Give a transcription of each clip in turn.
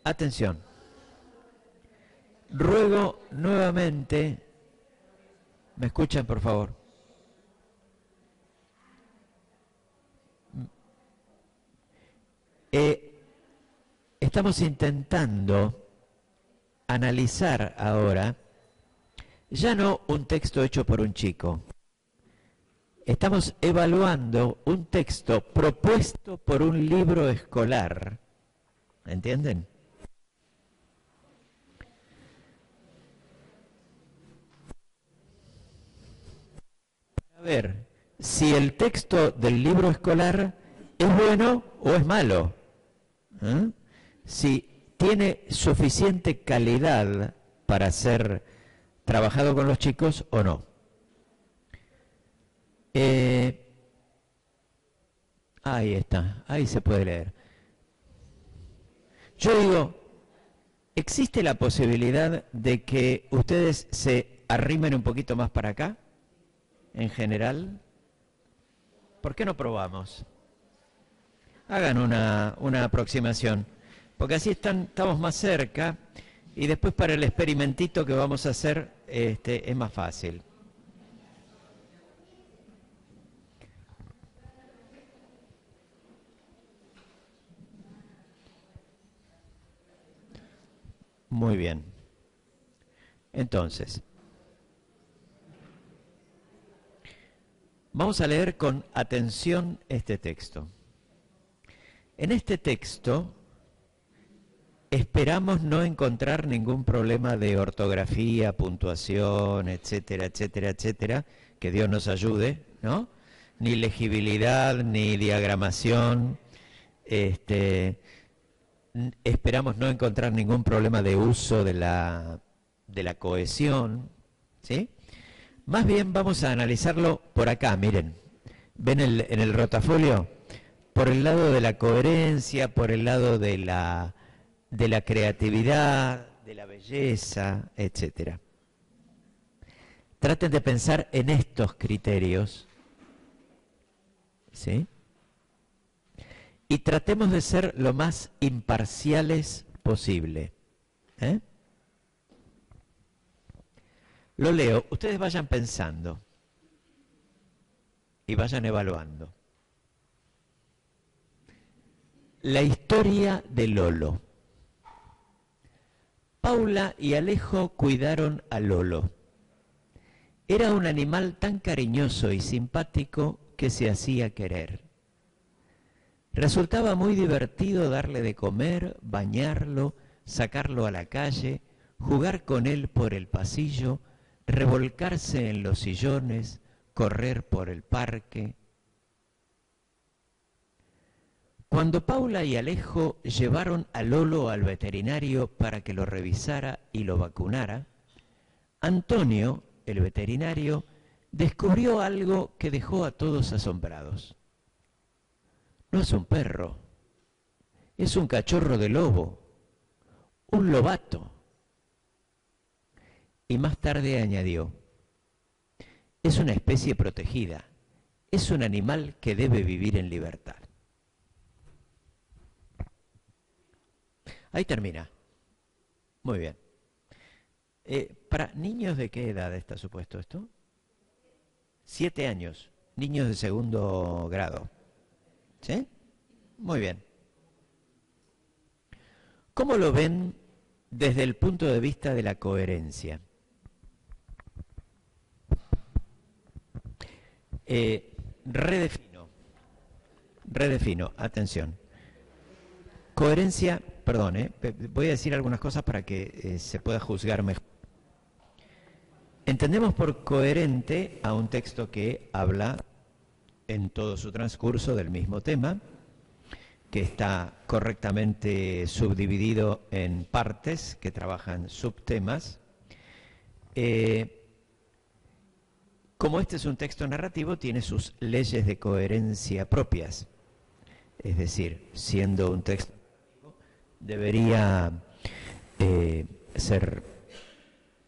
Atención. Ruego nuevamente, ¿me escuchan por favor? Estamos intentando analizar ahora ya no un texto hecho por un chico. Estamos evaluando un texto propuesto por un libro escolar. ¿Entienden? A ver si el texto del libro escolar es bueno o es malo. Si tiene suficiente calidad para ser trabajado con los chicos o no. Ahí está, ahí se puede leer. Yo digo, ¿existe la posibilidad de que ustedes se arrimen un poquito más para acá, en general? ¿Por qué no probamos? Hagan una aproximación, porque así estamos más cerca y después para el experimentito que vamos a hacer es más fácil. Muy bien. Entonces, vamos a leer con atención este texto. En este texto esperamos no encontrar ningún problema de ortografía, puntuación, etcétera, etcétera, etcétera, que Dios nos ayude, ¿no? Ni legibilidad, ni diagramación, esperamos no encontrar ningún problema de uso de la cohesión, ¿sí? Más bien vamos a analizarlo por acá, miren. ¿Ven en el rotafolio? Por el lado de la coherencia, por el lado de la creatividad, de la belleza, etcétera. Traten de pensar en estos criterios, ¿sí? Y tratemos de ser lo más imparciales posible. Lo leo, ustedes vayan pensando y vayan evaluando. La historia de Lolo. Paula y Alejo cuidaron a Lolo. Era un animal tan cariñoso y simpático que se hacía querer. Resultaba muy divertido darle de comer, bañarlo, sacarlo a la calle, jugar con él por el pasillo, revolcarse en los sillones, correr por el parque. Cuando Paula y Alejo llevaron a Lolo al veterinario para que lo revisara y lo vacunara, Antonio, el veterinario, descubrió algo que dejó a todos asombrados. No es un perro, es un cachorro de lobo, un lobato. Y más tarde añadió, es una especie protegida, es un animal que debe vivir en libertad. Ahí termina. Muy bien. ¿Para niños de qué edad está supuesto esto? 7 años. Niños de segundo grado. ¿Sí? Muy bien. ¿Cómo lo ven desde el punto de vista de la coherencia? Redefino, atención. Coherencia, perdón, voy a decir algunas cosas para que se pueda juzgar mejor. Entendemos por coherente a un texto que habla en todo su transcurso del mismo tema, que está correctamente subdividido en partes que trabajan subtemas. Como este es un texto narrativo, tiene sus leyes de coherencia propias. Es decir, siendo un texto debería ser,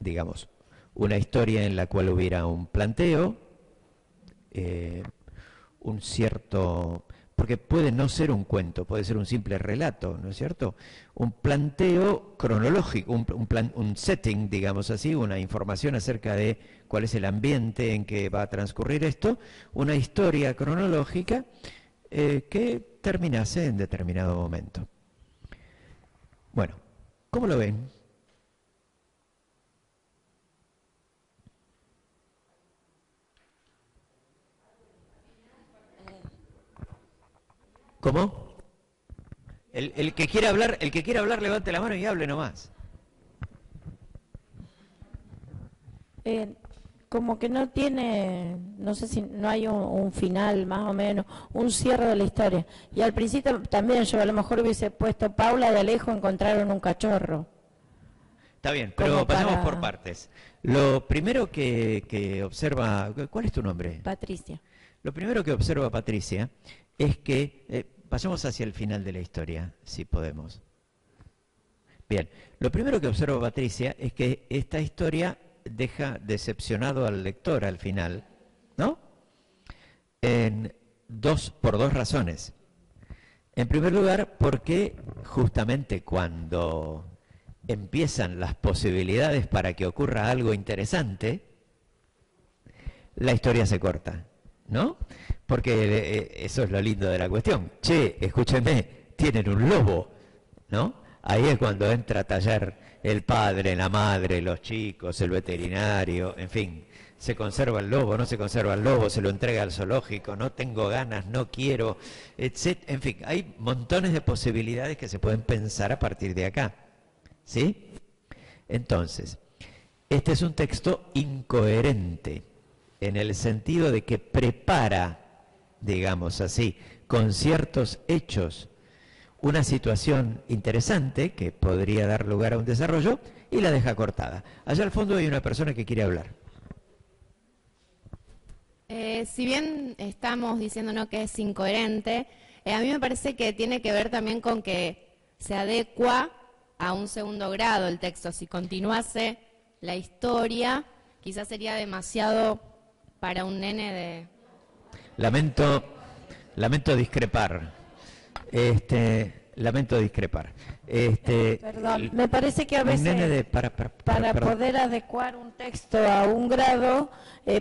digamos, una historia en la cual hubiera un planteo, un cierto porque puede no ser un cuento, puede ser un simple relato, ¿no es cierto? Un planteo cronológico, un setting, digamos así, una información acerca de cuál es el ambiente en que va a transcurrir esto, una historia cronológica que terminase en determinado momento. Bueno, ¿cómo lo ven? ¿Cómo? El que quiera hablar, levante la mano y hable nomás. Como que no tiene, no sé si no hay un final más o menos, un cierre de la historia. Y al principio también yo a lo mejor hubiese puesto Paula de Alejo encontraron un cachorro. Está bien, pero pasamos por partes. Lo primero que observa, ¿cuál es tu nombre? Patricia. Lo primero que observa Patricia es que, pasemos hacia el final de la historia, si podemos. Bien, lo primero que observa Patricia es que esta historia deja decepcionado al lector al final, ¿no? Por dos razones. En primer lugar, porque justamente cuando empiezan las posibilidades para que ocurra algo interesante, la historia se corta, ¿no? Porque eso es lo lindo de la cuestión. Che, escúchenme, tienen un lobo, ¿no? Ahí es cuando entra a tallar el padre, la madre, los chicos, el veterinario, en fin. Se conserva el lobo, no se conserva el lobo, se lo entrega al zoológico, no tengo ganas, no quiero, etc. En fin, hay montones de posibilidades que se pueden pensar a partir de acá. ¿Sí? Entonces, este es un texto incoherente, en el sentido de que prepara, digamos así, con ciertos hechos, una situación interesante que podría dar lugar a un desarrollo y la deja cortada. Allá al fondo hay una persona que quiere hablar. Si bien estamos diciéndonos que es incoherente, a mí me parece que tiene que ver también con que se adecua a un segundo grado el texto. Si continuase la historia, quizás sería demasiado para un nene de... Lamento discrepar. Lamento discrepar. Perdón, me parece que a veces para perdón. poder adecuar un texto a un grado,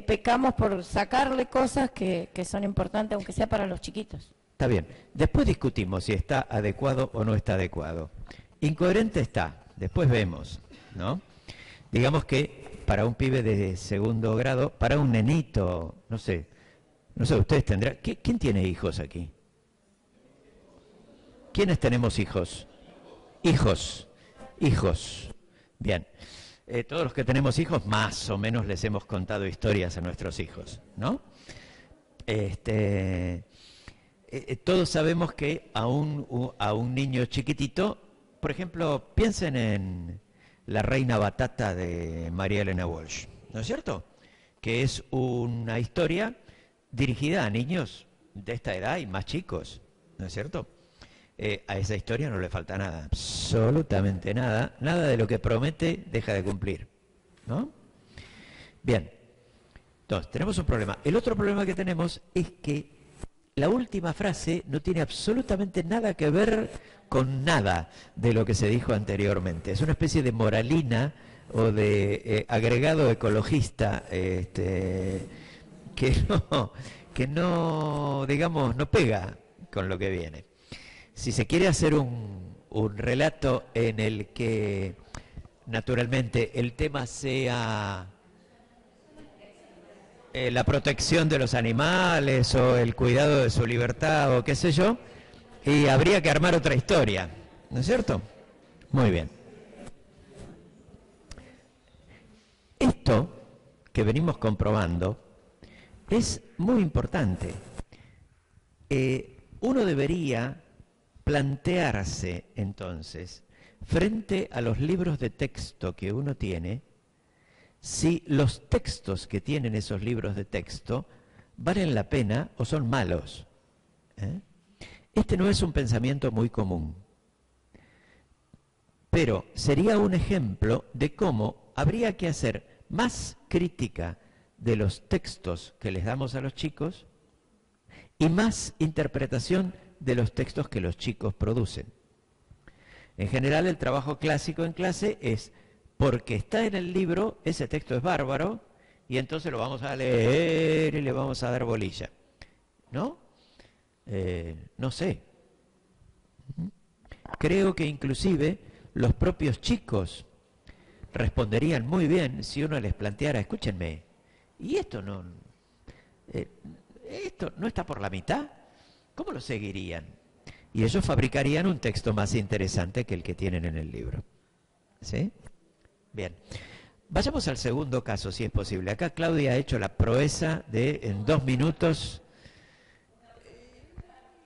pecamos por sacarle cosas que son importantes, aunque sea para los chiquitos. Está bien. Después discutimos si está adecuado o no está adecuado. Incoherente está, después vemos, ¿no? Digamos que para un pibe de segundo grado, para un nenito, no sé, ustedes tendrán... ¿Quién tiene hijos aquí? ¿Quiénes tenemos hijos? Hijos. Bien. Todos los que tenemos hijos, más o menos les hemos contado historias a nuestros hijos, ¿no? Todos sabemos que a un niño chiquitito, por ejemplo, piensen en La Reina Batata de María Elena Walsh, ¿no es cierto? Que es una historia dirigida a niños de esta edad y más chicos, ¿no es cierto? A esa historia no le falta nada, absolutamente nada, nada de lo que promete deja de cumplir, ¿no? Bien, entonces tenemos un problema. El otro problema que tenemos es que la última frase no tiene absolutamente nada que ver con nada de lo que se dijo anteriormente. Es una especie de moralina o de agregado ecologista que no, digamos, no pega con lo que viene. Si se quiere hacer un relato en el que naturalmente el tema sea la protección de los animales o el cuidado de su libertad o qué sé yo, y habría que armar otra historia, ¿no es cierto? Muy bien. Esto que venimos comprobando es muy importante. Uno debería plantearse entonces, frente a los libros de texto que uno tiene, si los textos que tienen esos libros de texto valen la pena o son malos. Este no es un pensamiento muy común, pero sería un ejemplo de cómo habría que hacer más crítica de los textos que les damos a los chicos y más interpretación de los textos que los chicos producen. En general, el trabajo clásico en clase es, porque está en el libro, ese texto es bárbaro, y entonces lo vamos a leer y le vamos a dar bolilla. ¿No? No sé. Creo que inclusive los propios chicos responderían muy bien si uno les planteara, escúchenme, ¿y esto no está por la mitad? ¿Cómo lo seguirían? Y ellos fabricarían un texto más interesante que el que tienen en el libro. ¿Sí? Bien. Vayamos al segundo caso, si es posible. Acá Claudia ha hecho la proeza de, en 2 minutos...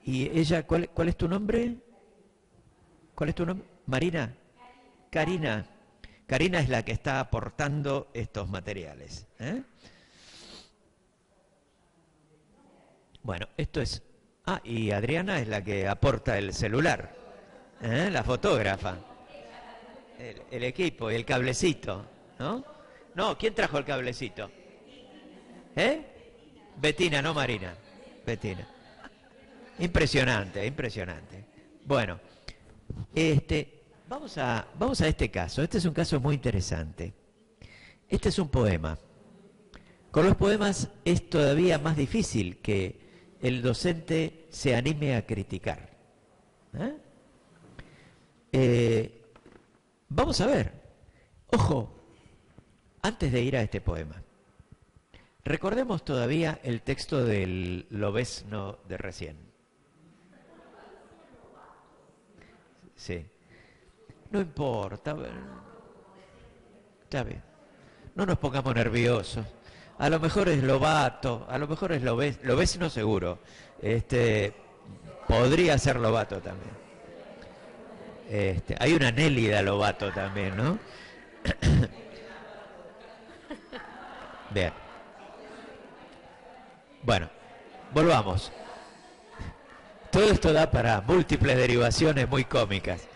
¿Y ella, cuál es tu nombre? ¿Cuál es tu nombre? ¿Marina? Karina. Karina es la que está aportando estos materiales. Bueno, esto es... Ah, y Adriana es la que aporta el celular. La fotógrafa. El equipo y el cablecito, ¿no? No, ¿quién trajo el cablecito? Betina, no Marina. Betina. Impresionante, impresionante. Bueno, vamos a este caso. Este es un caso muy interesante. Este es un poema. Con los poemas es todavía más difícil que el docente se anime a criticar. Vamos a ver. Ojo, antes de ir a este poema, recordemos todavía el texto del lobezno de recién. Sí. No importa. Está bien. No nos pongamos nerviosos. A lo mejor es Lobato, a lo mejor es Lobezno seguro. Podría ser Lobato también. Hay una Nélida Lobato también, ¿no? Bien. Bueno, volvamos. Todo esto da para múltiples derivaciones muy cómicas.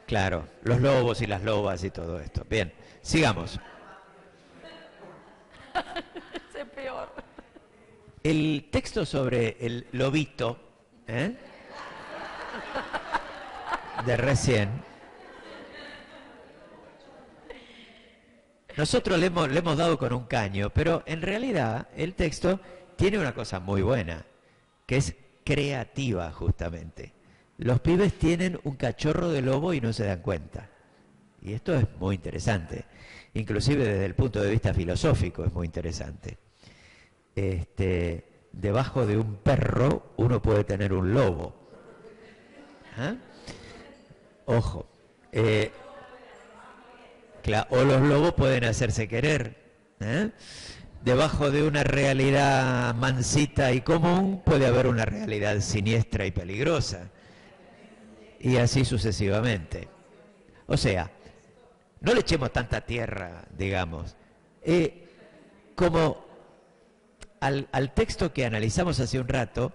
Claro, los lobos y las lobas y todo esto. Bien, sigamos. Es peor. El texto sobre el lobito, de recién, nosotros le hemos dado con un caño, pero en realidad el texto tiene una cosa muy buena, que es creativa justamente. Los pibes tienen un cachorro de lobo y no se dan cuenta. Y esto es muy interesante. Inclusive desde el punto de vista filosófico es muy interesante. Debajo de un perro uno puede tener un lobo. Ojo. O los lobos pueden hacerse querer. Debajo de una realidad mansita y común puede haber una realidad siniestra y peligrosa. Y así sucesivamente. O sea, no le echemos tanta tierra, digamos. Como al texto que analizamos hace un rato,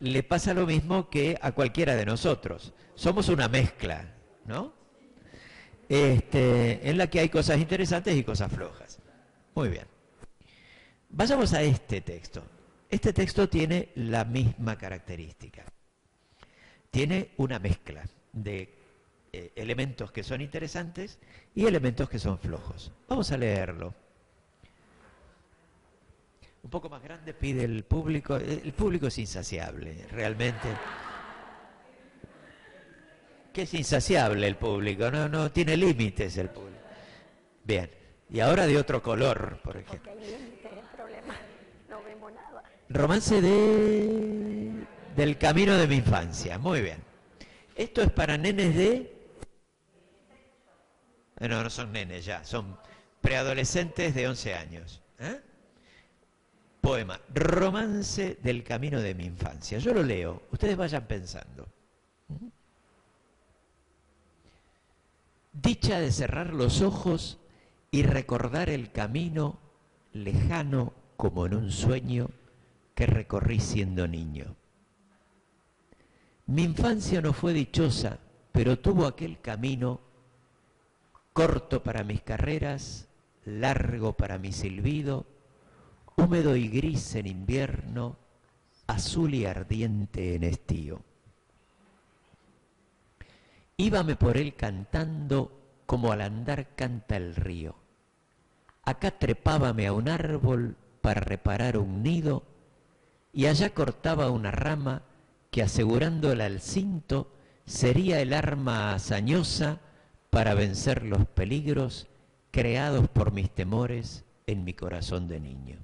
le pasa lo mismo que a cualquiera de nosotros. Somos una mezcla, ¿no? En la que hay cosas interesantes y cosas flojas. Muy bien. Vayamos a este texto. Este texto tiene la misma característica. Tiene una mezcla de elementos que son interesantes y elementos que son flojos. Vamos a leerlo. Un poco más grande pide el público. El público es insaciable, realmente. Que es insaciable el público, no tiene límites el público. Bien, y ahora de otro color, por ejemplo. Porque hay límites, el problema. No vemos nada. Romance del camino de mi infancia. Muy bien. Esto es para nenes de... No son nenes ya, son preadolescentes de 11 años. Poema, Romance del camino de mi infancia. Yo lo leo, ustedes vayan pensando. Dicha de cerrar los ojos y recordar el camino lejano como en un sueño que recorrí siendo niño. Mi infancia no fue dichosa, pero tuvo aquel camino corto para mis carreras, largo para mi silbido, húmedo y gris en invierno, azul y ardiente en estío. Íbame por él cantando como al andar canta el río. Acá trepábame a un árbol para reparar un nido, y allá cortaba una rama que, asegurándola al cinto, sería el arma hazañosa para vencer los peligros creados por mis temores en mi corazón de niño.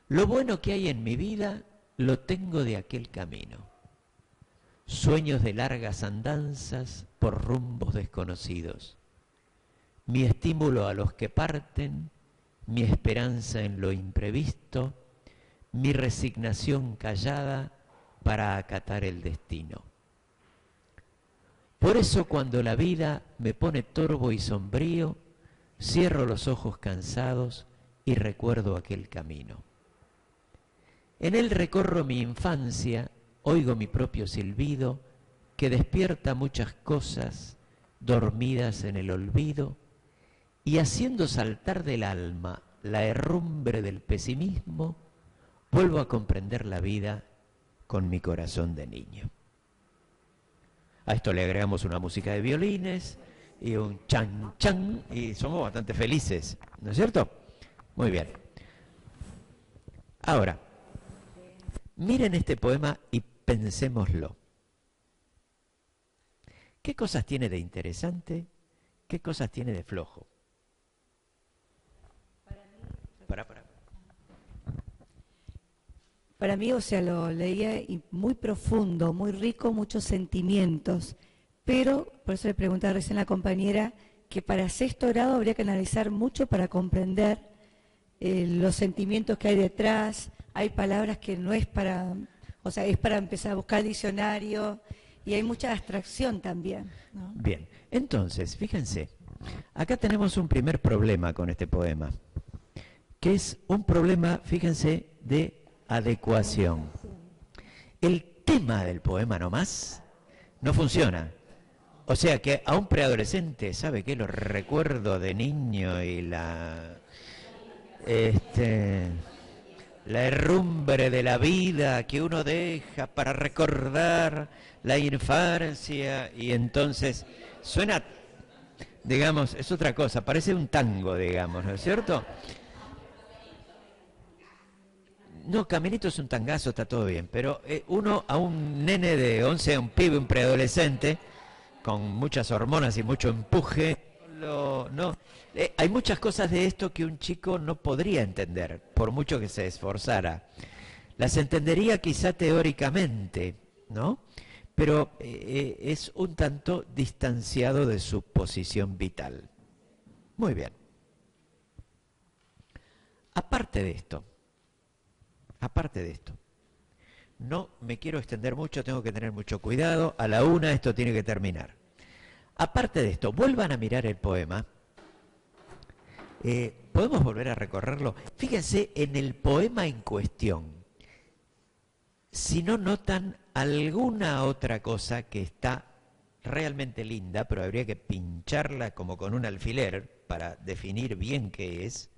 Lo bueno que hay en mi vida lo tengo de aquel camino. Sueños de largas andanzas por rumbos desconocidos. Mi estímulo a los que parten, mi esperanza en lo imprevisto, mi resignación callada para acatar el destino. Por eso cuando la vida me pone torvo y sombrío, cierro los ojos cansados y recuerdo aquel camino. En él recorro mi infancia, oigo mi propio silbido, que despierta muchas cosas dormidas en el olvido, y haciendo saltar del alma la herrumbre del pesimismo, vuelvo a comprender la vida con mi corazón de niño. A esto le agregamos una música de violines y un chan chan, y somos bastante felices, ¿no es cierto? Muy bien. Ahora, miren este poema y pensémoslo. ¿Qué cosas tiene de interesante? ¿Qué cosas tiene de flojo? Para mí, o sea, lo leía y muy profundo, muy rico, muchos sentimientos. Pero, por eso le preguntaba recién a la compañera, que para sexto grado habría que analizar mucho para comprender los sentimientos que hay detrás. Hay palabras que no es para, o sea, es para empezar a buscar diccionario, y hay mucha abstracción también, ¿no? Bien, entonces, fíjense, acá tenemos un primer problema con este poema, que es un problema, fíjense, de adecuación. El tema del poema nomás no funciona. O sea que a un preadolescente, ¿sabe qué? Lo recuerdo de niño y la herrumbre de la vida que uno deja para recordar la infancia, y entonces suena, digamos, es otra cosa, parece un tango, digamos, ¿no es cierto? No, Caminito es un tangazo, está todo bien, pero uno a un nene de 11, a un pibe, un preadolescente, con muchas hormonas y mucho empuje, hay muchas cosas de esto que un chico no podría entender, por mucho que se esforzara. Las entendería quizá teóricamente, ¿no? Pero es un tanto distanciado de su posición vital. Muy bien. Aparte de esto, no me quiero extender mucho, tengo que tener mucho cuidado, a la 1 esto tiene que terminar. Aparte de esto, vuelvan a mirar el poema. ¿Podemos volver a recorrerlo? Fíjense en el poema en cuestión. Si no notan alguna otra cosa que está realmente linda, pero habría que pincharla como con un alfiler para definir bien qué es,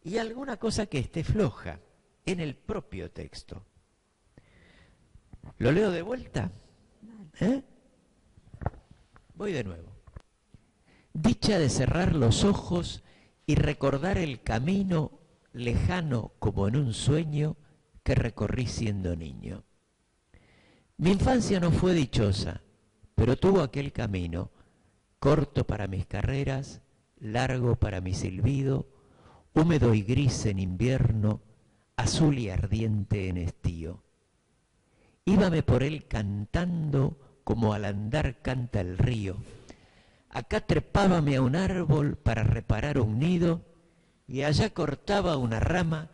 y alguna cosa que esté floja en el propio texto. ¿Lo leo de vuelta? Voy de nuevo. Dicha de cerrar los ojos y recordar el camino lejano como en un sueño que recorrí siendo niño. Mi infancia no fue dichosa, pero tuvo aquel camino, corto para mis carreras, largo para mi silbido, húmedo y gris en invierno, azul y ardiente en estío. Íbame por él cantando como al andar canta el río. Acá trepábame a un árbol para reparar un nido, y allá cortaba una rama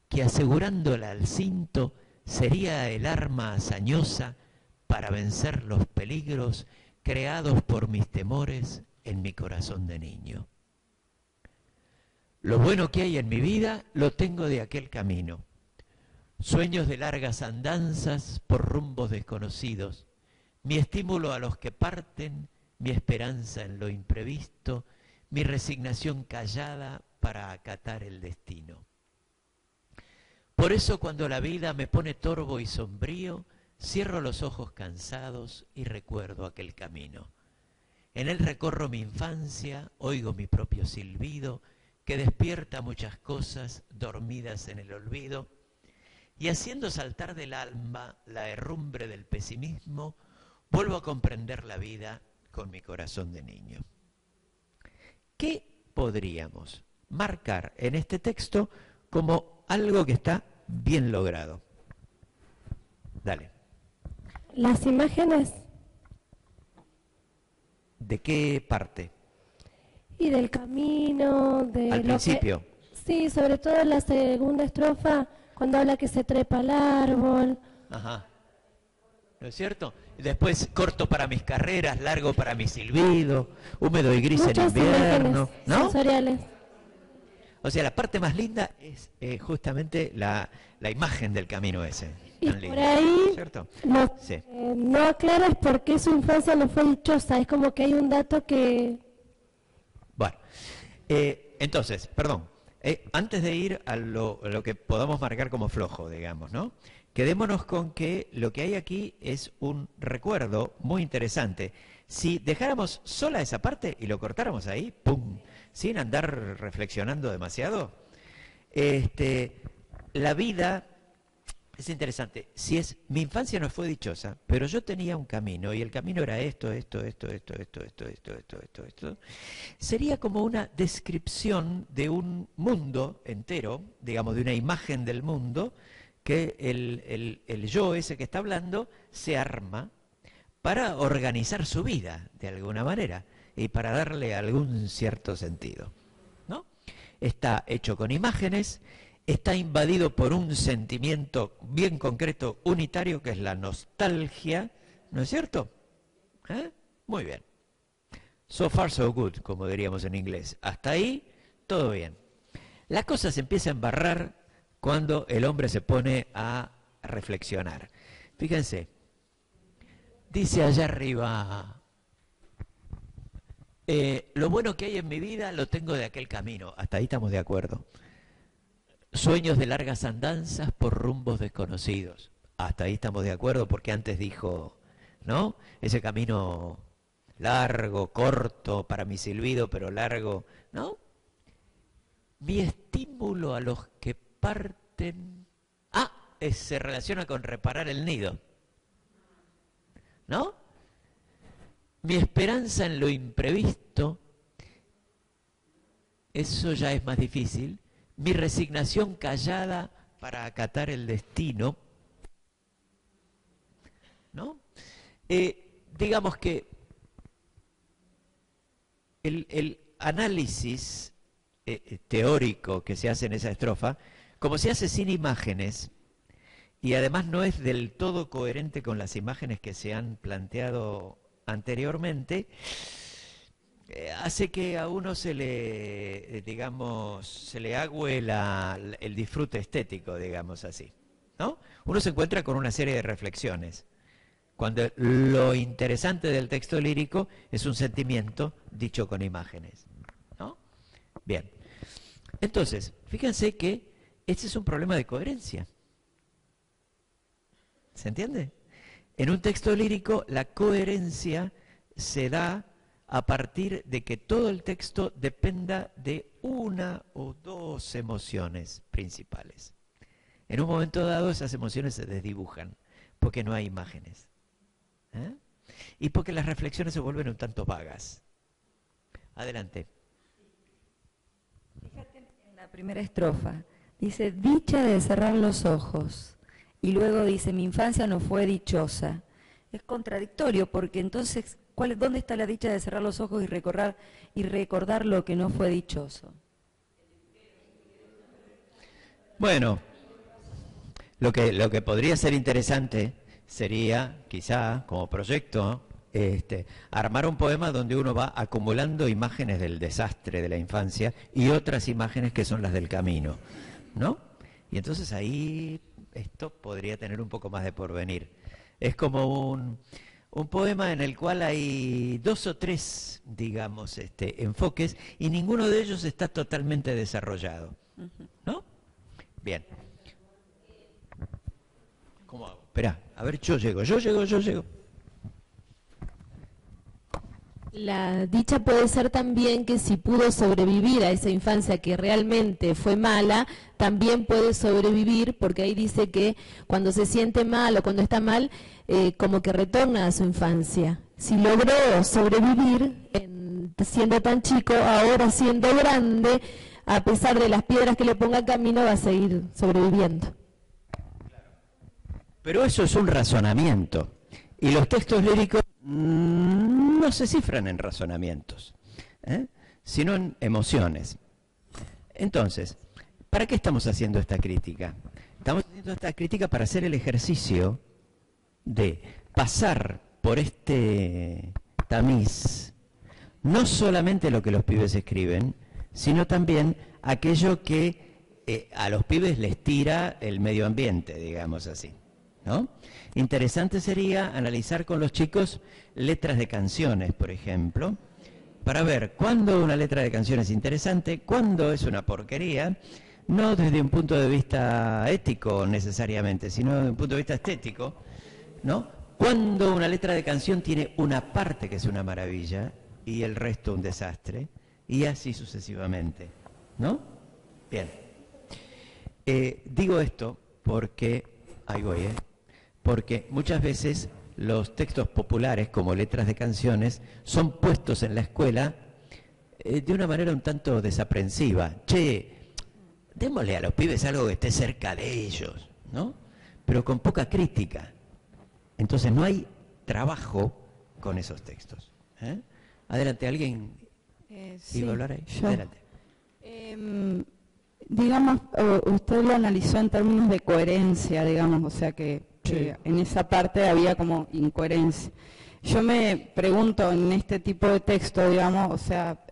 que, asegurándola al cinto, sería el arma hazañosa para vencer los peligros creados por mis temores en mi corazón de niño. Lo bueno que hay en mi vida lo tengo de aquel camino. Sueños de largas andanzas por rumbos desconocidos. Mi estímulo a los que parten, mi esperanza en lo imprevisto, mi resignación callada para acatar el destino. Por eso cuando la vida me pone torvo y sombrío, cierro los ojos cansados y recuerdo aquel camino. En él recorro mi infancia, oigo mi propio silbido, que despierta muchas cosas dormidas en el olvido, y haciendo saltar del alma la herrumbre del pesimismo, vuelvo a comprender la vida con mi corazón de niño. ¿Qué podríamos marcar en este texto como algo que está bien logrado? Dale. Las imágenes ¿De qué parte? y del camino, de Al lo principio. sí, sobre todo en la segunda estrofa, cuando habla que se trepa al árbol. Ajá. ¿No es cierto? Y después corto para mis carreras, largo para mi silbido, húmedo y gris en Muchas invierno, imágenes ¿no? sensoriales. O sea, la parte más linda es justamente la imagen del camino ese. Y Tan por lindo, ahí ¿cierto? Sí. no aclaras por qué su infancia no fue dichosa. Es como que hay un dato que... Bueno, entonces, perdón, antes de ir a lo que podamos marcar como flojo, digamos, ¿no? Quedémonos con que lo que hay aquí es un recuerdo muy interesante. Si dejáramos sola esa parte y lo cortáramos ahí, ¡pum!, sin andar reflexionando demasiado, la vida es interesante. Si es, mi infancia no fue dichosa, pero yo tenía un camino y el camino era esto, sería como una descripción de un mundo entero, digamos, de una imagen del mundo que el yo ese que está hablando se arma para organizar su vida de alguna manera y para darle algún cierto sentido, ¿no? Está hecho con imágenes, está invadido por un sentimiento bien concreto, unitario, que es la nostalgia, ¿no es cierto? Muy bien. So far so good, como diríamos en inglés. Hasta ahí, todo bien. La cosa se empieza a embarrar cuando el hombre se pone a reflexionar. Fíjense, dice allá arriba, lo bueno que hay en mi vida lo tengo de aquel camino. Hasta ahí estamos de acuerdo. Sueños de largas andanzas por rumbos desconocidos. Hasta ahí estamos de acuerdo porque antes dijo, ¿no? Ese camino largo, corto para mi silbido, pero largo, ¿no? Mi estímulo a los que parten... se relaciona con reparar el nido, ¿no? Mi esperanza en lo imprevisto, eso ya es más difícil. Mi resignación callada para acatar el destino, ¿no? Digamos que el análisis teórico que se hace en esa estrofa, como se hace sin imágenes, y además no es del todo coherente con las imágenes que se han planteado anteriormente, hace que a uno se le, digamos, se le agüe el disfrute estético, digamos así, ¿no? Uno se encuentra con una serie de reflexiones, cuando lo interesante del texto lírico es un sentimiento dicho con imágenes, ¿no? Bien, entonces, fíjense que este es un problema de coherencia. ¿Se entiende? En un texto lírico la coherencia se da a partir de que todo el texto dependa de una o dos emociones principales. En un momento dado esas emociones se desdibujan porque no hay imágenes. Y porque las reflexiones se vuelven un tanto vagas. Adelante. Fíjate en la primera estrofa. Dice, dicha de cerrar los ojos. Y luego dice, mi infancia no fue dichosa. Es contradictorio porque entonces, ¿dónde está la dicha de cerrar los ojos y recordar lo que no fue dichoso? Bueno, lo que podría ser interesante sería, quizá, como proyecto, armar un poema donde uno va acumulando imágenes del desastre de la infancia y otras imágenes que son las del camino, ¿no? Y entonces ahí esto podría tener un poco más de porvenir. Es como Un poema en el cual hay 2 o 3, digamos, enfoques, y ninguno de ellos está totalmente desarrollado, ¿no? Bien. ¿Cómo hago? Esperá, a ver, yo llego. La dicha puede ser también que si pudo sobrevivir a esa infancia que realmente fue mala, también puede sobrevivir, porque ahí dice que cuando se siente mal o cuando está mal, como que retorna a su infancia. Si logró sobrevivir siendo tan chico, ahora siendo grande, a pesar de las piedras que le ponga camino, va a seguir sobreviviendo. Pero eso es un razonamiento, y los textos líricos no se cifran en razonamientos, sino en emociones. Entonces, ¿para qué estamos haciendo esta crítica? Estamos haciendo esta crítica para hacer el ejercicio de pasar por este tamiz no solamente lo que los pibes escriben, sino también aquello que a los pibes les tira el medio ambiente, digamos así, ¿no? Interesante sería analizar con los chicos letras de canciones, por ejemplo, para ver cuándo una letra de canción es interesante, cuándo es una porquería, no desde un punto de vista ético necesariamente, sino desde un punto de vista estético, ¿no? Cuando una letra de canción tiene una parte que es una maravilla y el resto un desastre, y así sucesivamente, ¿no? Bien. Digo esto porque, ahí voy, porque muchas veces los textos populares como letras de canciones son puestos en la escuela de una manera un tanto desaprensiva. Che, démosle a los pibes algo que esté cerca de ellos, ¿no? Pero con poca crítica. Entonces no hay trabajo con esos textos. Adelante, ¿alguien iba a hablar ahí? Yo. Adelante. Digamos, usted lo analizó en términos de coherencia, digamos, o sea que en esa parte había como incoherencia. Yo me pregunto en este tipo de texto, digamos, o sea,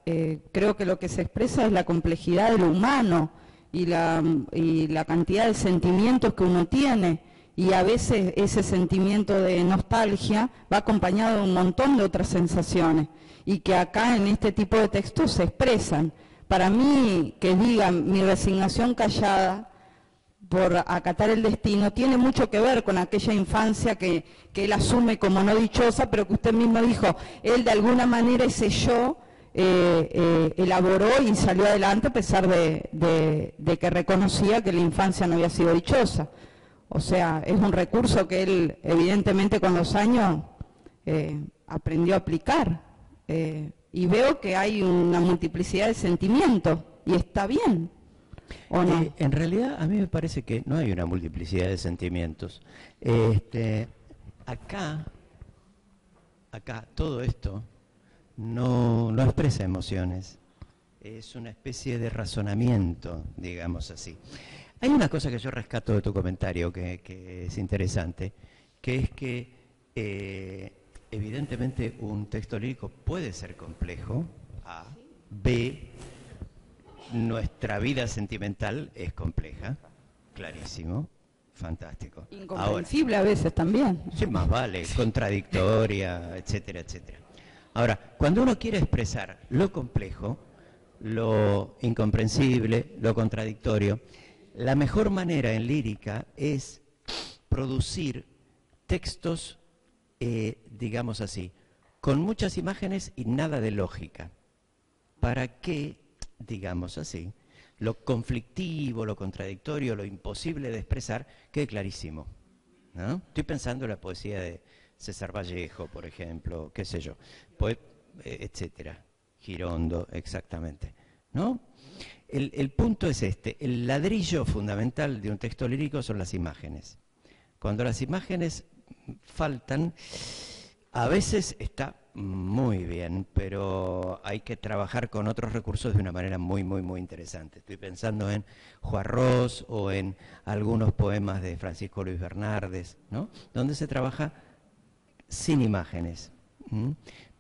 creo que lo que se expresa es la complejidad de lo humano y la cantidad de sentimientos que uno tiene. Y a veces ese sentimiento de nostalgia va acompañado de un montón de otras sensaciones y que acá en este tipo de textos se expresan. Para mí, que digan mi resignación callada por acatar el destino, tiene mucho que ver con aquella infancia que él asume como no dichosa, pero que usted mismo dijo, él de alguna manera ese yo elaboró y salió adelante a pesar de que reconocía que la infancia no había sido dichosa. O sea, es un recurso que él evidentemente con los años aprendió a aplicar. Y veo que hay una multiplicidad de sentimientos y está bien, ¿o no? En realidad a mí me parece que no hay una multiplicidad de sentimientos. Acá todo esto no expresa emociones, es una especie de razonamiento, digamos así. Hay una cosa que yo rescato de tu comentario que es interesante, que es que evidentemente un texto lírico puede ser complejo, A. B, nuestra vida sentimental es compleja, clarísimo, fantástico. Incomprensible a veces también. Sí, más vale, contradictoria, etcétera, etcétera. Ahora, cuando uno quiere expresar lo complejo, lo incomprensible, lo contradictorio, la mejor manera en lírica es producir textos, digamos así, con muchas imágenes y nada de lógica, para que, digamos así, lo conflictivo, lo contradictorio, lo imposible de expresar, quede clarísimo, ¿no? Estoy pensando en la poesía de César Vallejo, por ejemplo, qué sé yo, etcétera, Girondo, exactamente, ¿no? El punto es este, el ladrillo fundamental de un texto lírico son las imágenes. Cuando las imágenes faltan, a veces está muy bien, pero hay que trabajar con otros recursos de una manera muy, muy, muy interesante. Estoy pensando en Juarros o en algunos poemas de Francisco Luis Bernardes, ¿no? Donde se trabaja sin imágenes,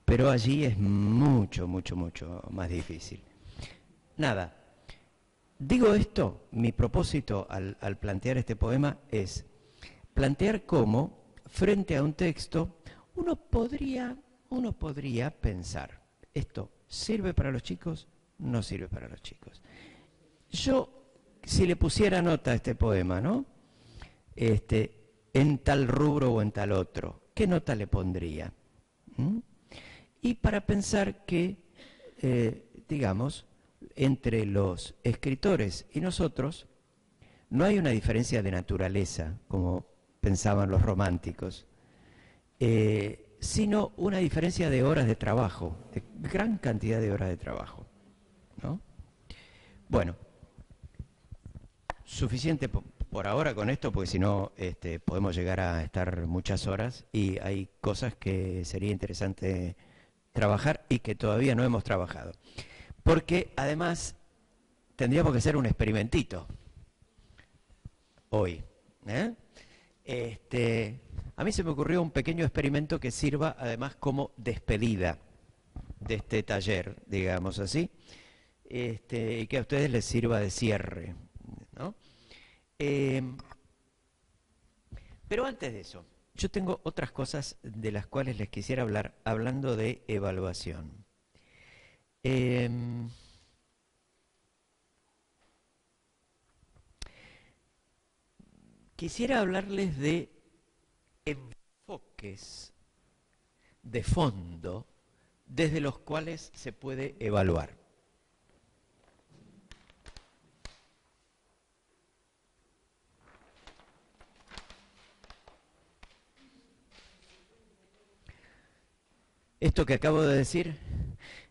pero allí es mucho, mucho, mucho más difícil. Nada. Digo esto, mi propósito al plantear este poema es plantear cómo, frente a un texto, Uno podría pensar, ¿esto sirve para los chicos? No sirve para los chicos. Yo, si le pusiera nota a este poema, ¿no? En tal rubro o en tal otro, ¿qué nota le pondría? Y para pensar que, digamos, entre los escritores y nosotros no hay una diferencia de naturaleza, como pensaban los románticos, sino una diferencia de horas de trabajo, de gran cantidad de horas de trabajo, ¿no? Bueno, suficiente por ahora con esto, porque si no podemos llegar a estar muchas horas y hay cosas que sería interesante trabajar y que todavía no hemos trabajado. Porque además tendríamos que hacer un experimentito hoy. A mí se me ocurrió un pequeño experimento que sirva además como despedida de este taller, digamos así, y que a ustedes les sirva de cierre, ¿no? Pero antes de eso, yo tengo otras cosas de las cuales les quisiera hablar, hablando de evaluación. Quisiera hablarles de enfoques de fondo desde los cuales se puede evaluar. Esto que acabo de decir,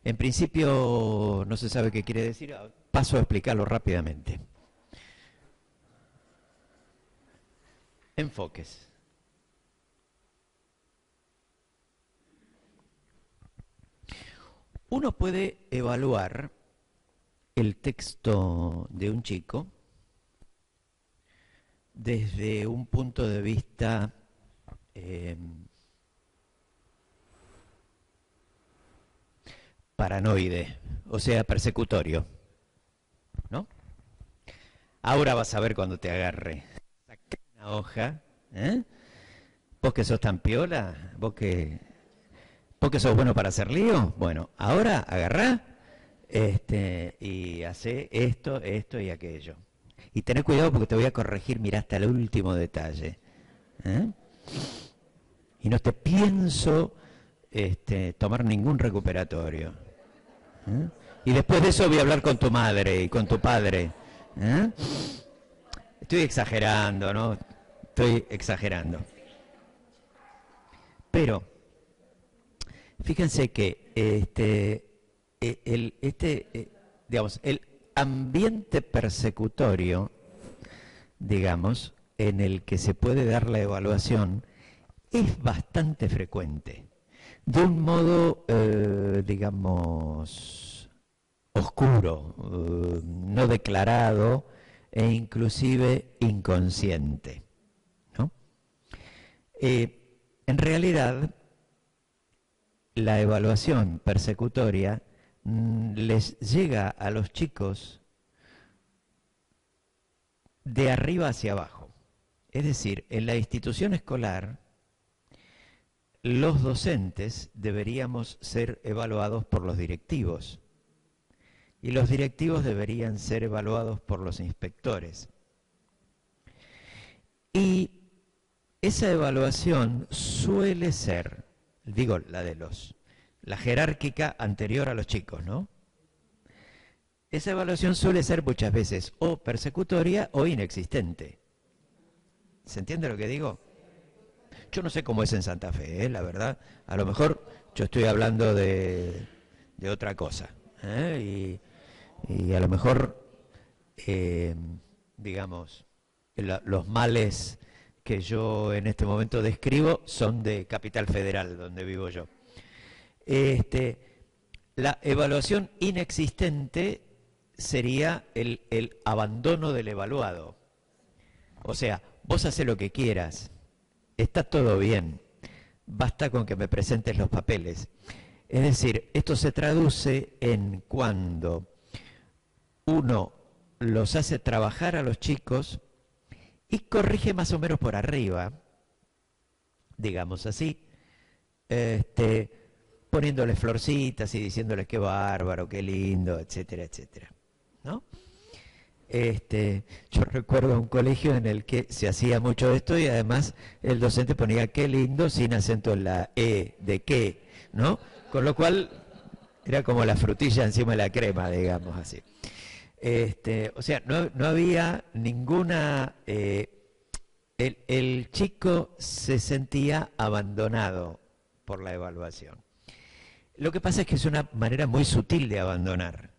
en principio no se sabe qué quiere decir, paso a explicarlo rápidamente. Enfoques. Uno puede evaluar el texto de un chico desde un punto de vista paranoide, o sea, persecutorio, ¿no? Ahora vas a ver cuando te agarre. Saca una hoja, vos que sos tan piola, vos que sos bueno para hacer lío, bueno, ahora agarrá y hacé esto, esto y aquello. Y tené cuidado porque te voy a corregir, mirá hasta el último detalle. Y no te pienso tomar ningún recuperatorio. Y después de eso voy a hablar con tu madre y con tu padre. Estoy exagerando, ¿no? Estoy exagerando. Pero, fíjense que digamos, el ambiente persecutorio, digamos, en el que se puede dar la evaluación, es bastante frecuente. De un modo, digamos, oscuro, no declarado e inclusive inconsciente, ¿no? En realidad, la evaluación persecutoria les llega a los chicos de arriba hacia abajo. Es decir, en la institución escolar, los docentes deberíamos ser evaluados por los directivos y los directivos deberían ser evaluados por los inspectores. Y esa evaluación suele ser, digo, la jerárquica anterior a los chicos, ¿no? Esa evaluación suele ser muchas veces o persecutoria o inexistente. ¿Se entiende lo que digo? Yo no sé cómo es en Santa Fe, la verdad. A lo mejor yo estoy hablando de otra cosa. Y a lo mejor, digamos, los males que yo en este momento describo son de Capital Federal, donde vivo yo. La evaluación inexistente sería el abandono del evaluado. O sea, vos hacés lo que quieras. Está todo bien, basta con que me presentes los papeles. Es decir, esto se traduce en cuando uno los hace trabajar a los chicos y corrige más o menos por arriba, digamos así, poniéndoles florcitas y diciéndoles qué bárbaro, qué lindo, etcétera, etcétera, ¿no? Yo recuerdo un colegio en el que se hacía mucho esto y además el docente ponía qué lindo sin acento en la E de qué, ¿no? Con lo cual era como la frutilla encima de la crema, digamos así. O sea, no había ninguna... el chico se sentía abandonado por la evaluación. Lo que pasa es que es una manera muy sutil de abandonar.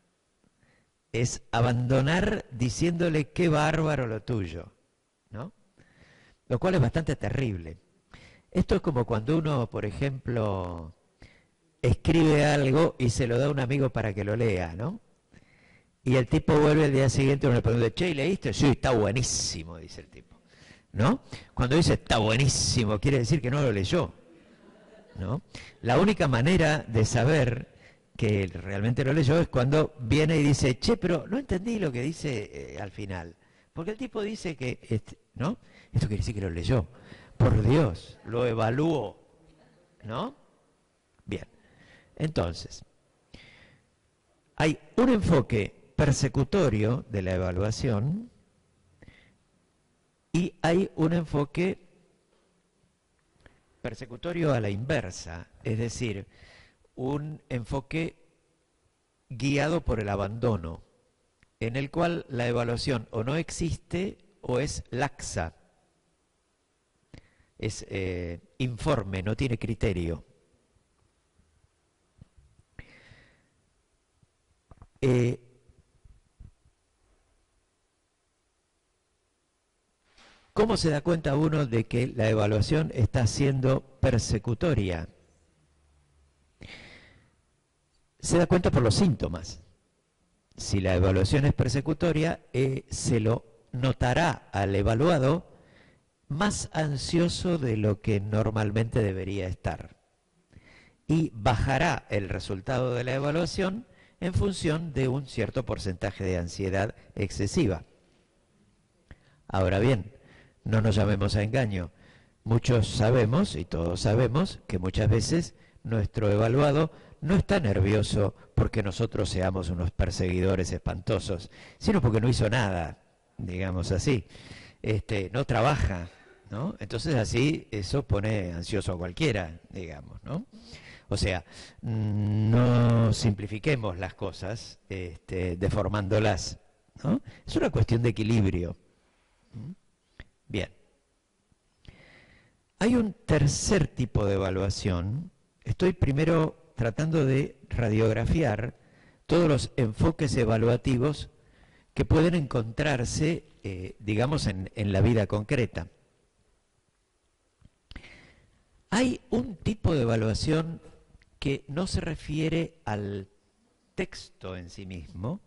Es abandonar diciéndole qué bárbaro lo tuyo, ¿no? Lo cual es bastante terrible. Esto es como cuando uno, por ejemplo, escribe algo y se lo da a un amigo para que lo lea, ¿no? Y el tipo vuelve el día siguiente y uno le pregunta, che, ¿leíste? Sí, está buenísimo, dice el tipo, ¿no? Cuando dice está buenísimo, quiere decir que no lo leyó, ¿no? La única manera de saber que realmente lo leyó es cuando viene y dice, che, pero no entendí lo que dice al final. Porque el tipo dice que, ¿no? Esto quiere decir que lo leyó. Por Dios, lo evaluó, ¿no? Bien, entonces, hay un enfoque persecutorio de la evaluación y hay un enfoque persecutorio a la inversa, es decir, un enfoque guiado por el abandono, en el cual la evaluación o no existe o es laxa, es informe, no tiene criterio. ¿Cómo se da cuenta uno de que la evaluación está siendo persecutoria? Se da cuenta por los síntomas. Si la evaluación es persecutoria, se lo notará al evaluado más ansioso de lo que normalmente debería estar. Y bajará el resultado de la evaluación en función de un cierto porcentaje de ansiedad excesiva. Ahora bien, no nos llamemos a engaño. Muchos sabemos, y todos sabemos, que muchas veces nuestro evaluado no está nervioso porque nosotros seamos unos perseguidores espantosos, sino porque no hizo nada, digamos así. No trabaja, ¿no? Entonces así eso pone ansioso a cualquiera, digamos, ¿no? O sea, no simplifiquemos las cosas deformándolas, ¿no? Es una cuestión de equilibrio. Bien. Hay un tercer tipo de evaluación. Estoy primero tratando de radiografiar todos los enfoques evaluativos que pueden encontrarse, digamos, en la vida concreta. Hay un tipo de evaluación que no se refiere al texto en sí mismo,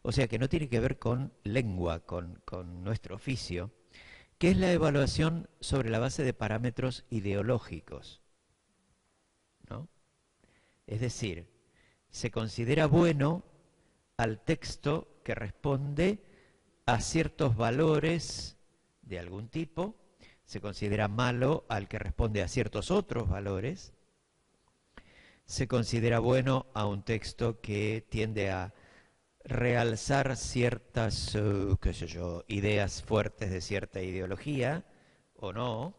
o sea, que no tiene que ver con lengua, con nuestro oficio, que es la evaluación sobre la base de parámetros ideológicos, ¿no? Es decir, se considera bueno al texto que responde a ciertos valores de algún tipo, se considera malo al que responde a ciertos otros valores, se considera bueno a un texto que tiende a realzar ciertas, qué sé yo, ideas fuertes de cierta ideología, o no,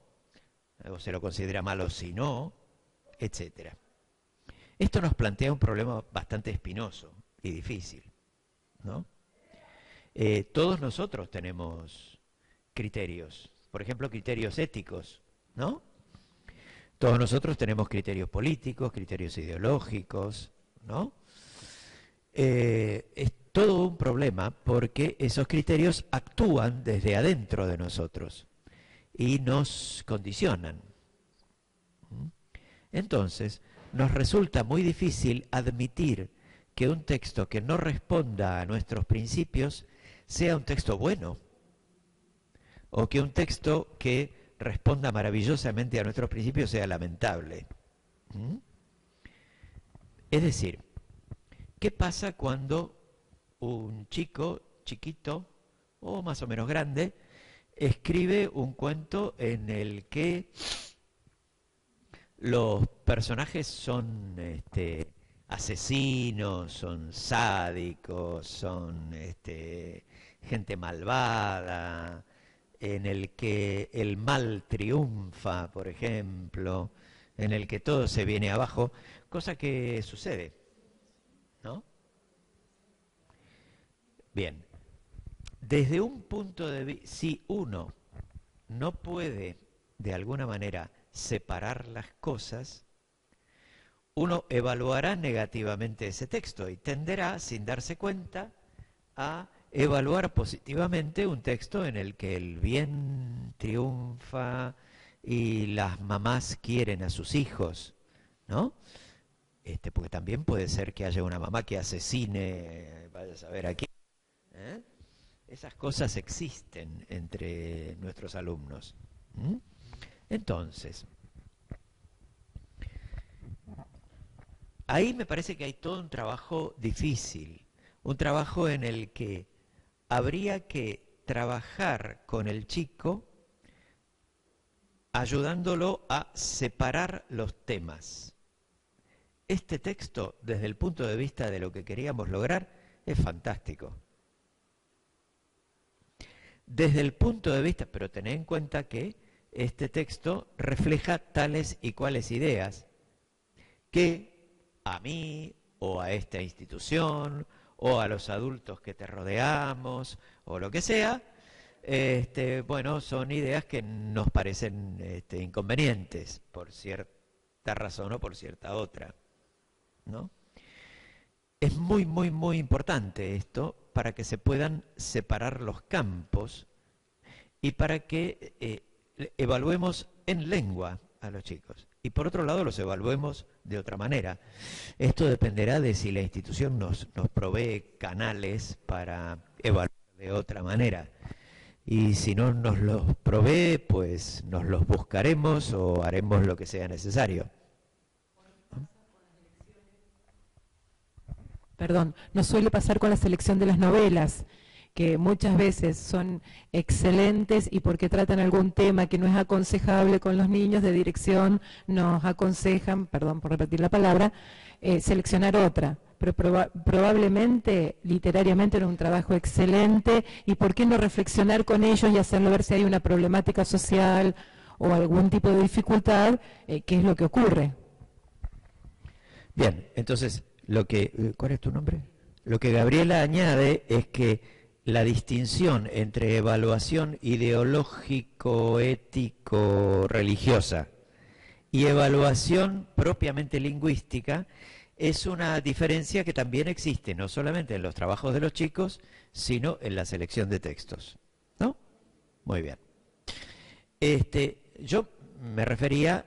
o se lo considera malo si no, etcétera. Esto nos plantea un problema bastante espinoso y difícil, ¿no? Todos nosotros tenemos criterios, por ejemplo, criterios éticos, ¿no? Todos nosotros tenemos criterios políticos, criterios ideológicos, ¿no? Es todo un problema porque esos criterios actúan desde adentro de nosotros y nos condicionan. Entonces, nos resulta muy difícil admitir que un texto que no responda a nuestros principios sea un texto bueno, o que un texto que responda maravillosamente a nuestros principios sea lamentable. Es decir, ¿qué pasa cuando un chico chiquito o más o menos grande escribe un cuento en el que los personajes son asesinos, son sádicos, son gente malvada, en el que el mal triunfa, por ejemplo, en el que todo se viene abajo, cosa que sucede, ¿no? Bien, desde un punto de vista, si uno no puede de alguna manera separar las cosas, uno evaluará negativamente ese texto y tenderá, sin darse cuenta, a evaluar positivamente un texto en el que el bien triunfa y las mamás quieren a sus hijos, ¿no? Porque también puede ser que haya una mamá que asesine, vaya a saber a quién, ¿eh? Esas cosas existen entre nuestros alumnos. Entonces, ahí me parece que hay todo un trabajo difícil, un trabajo en el que habría que trabajar con el chico ayudándolo a separar los temas. Este texto, desde el punto de vista de lo que queríamos lograr, es fantástico. Desde el punto de vista, pero tened en cuenta que este texto refleja tales y cuales ideas que a mí o a esta institución o a los adultos que te rodeamos o lo que sea, bueno, son ideas que nos parecen inconvenientes por cierta razón o por cierta otra, ¿no? Es muy, muy, muy importante esto para que se puedan separar los campos y para que evaluemos en lengua a los chicos. Y por otro lado los evaluemos de otra manera. Esto dependerá de si la institución nos provee canales para evaluar de otra manera. Y si no nos los provee, pues nos los buscaremos o haremos lo que sea necesario. Perdón, nos suele pasar con la selección de las novelas, que muchas veces son excelentes y porque tratan algún tema que no es aconsejable con los niños de dirección, nos aconsejan, perdón por repetir la palabra, seleccionar otra. Pero probablemente, literariamente, era un trabajo excelente, y ¿por qué no reflexionar con ellos y hacerlo ver si hay una problemática social o algún tipo de dificultad? ¿Qué es lo que ocurre? Bien, entonces, ¿cuál es tu nombre? Lo que Gabriela añade es que la distinción entre evaluación ideológico, ético, religiosa y evaluación propiamente lingüística es una diferencia que también existe, no solamente en los trabajos de los chicos, sino en la selección de textos, ¿no? Muy bien. Yo me refería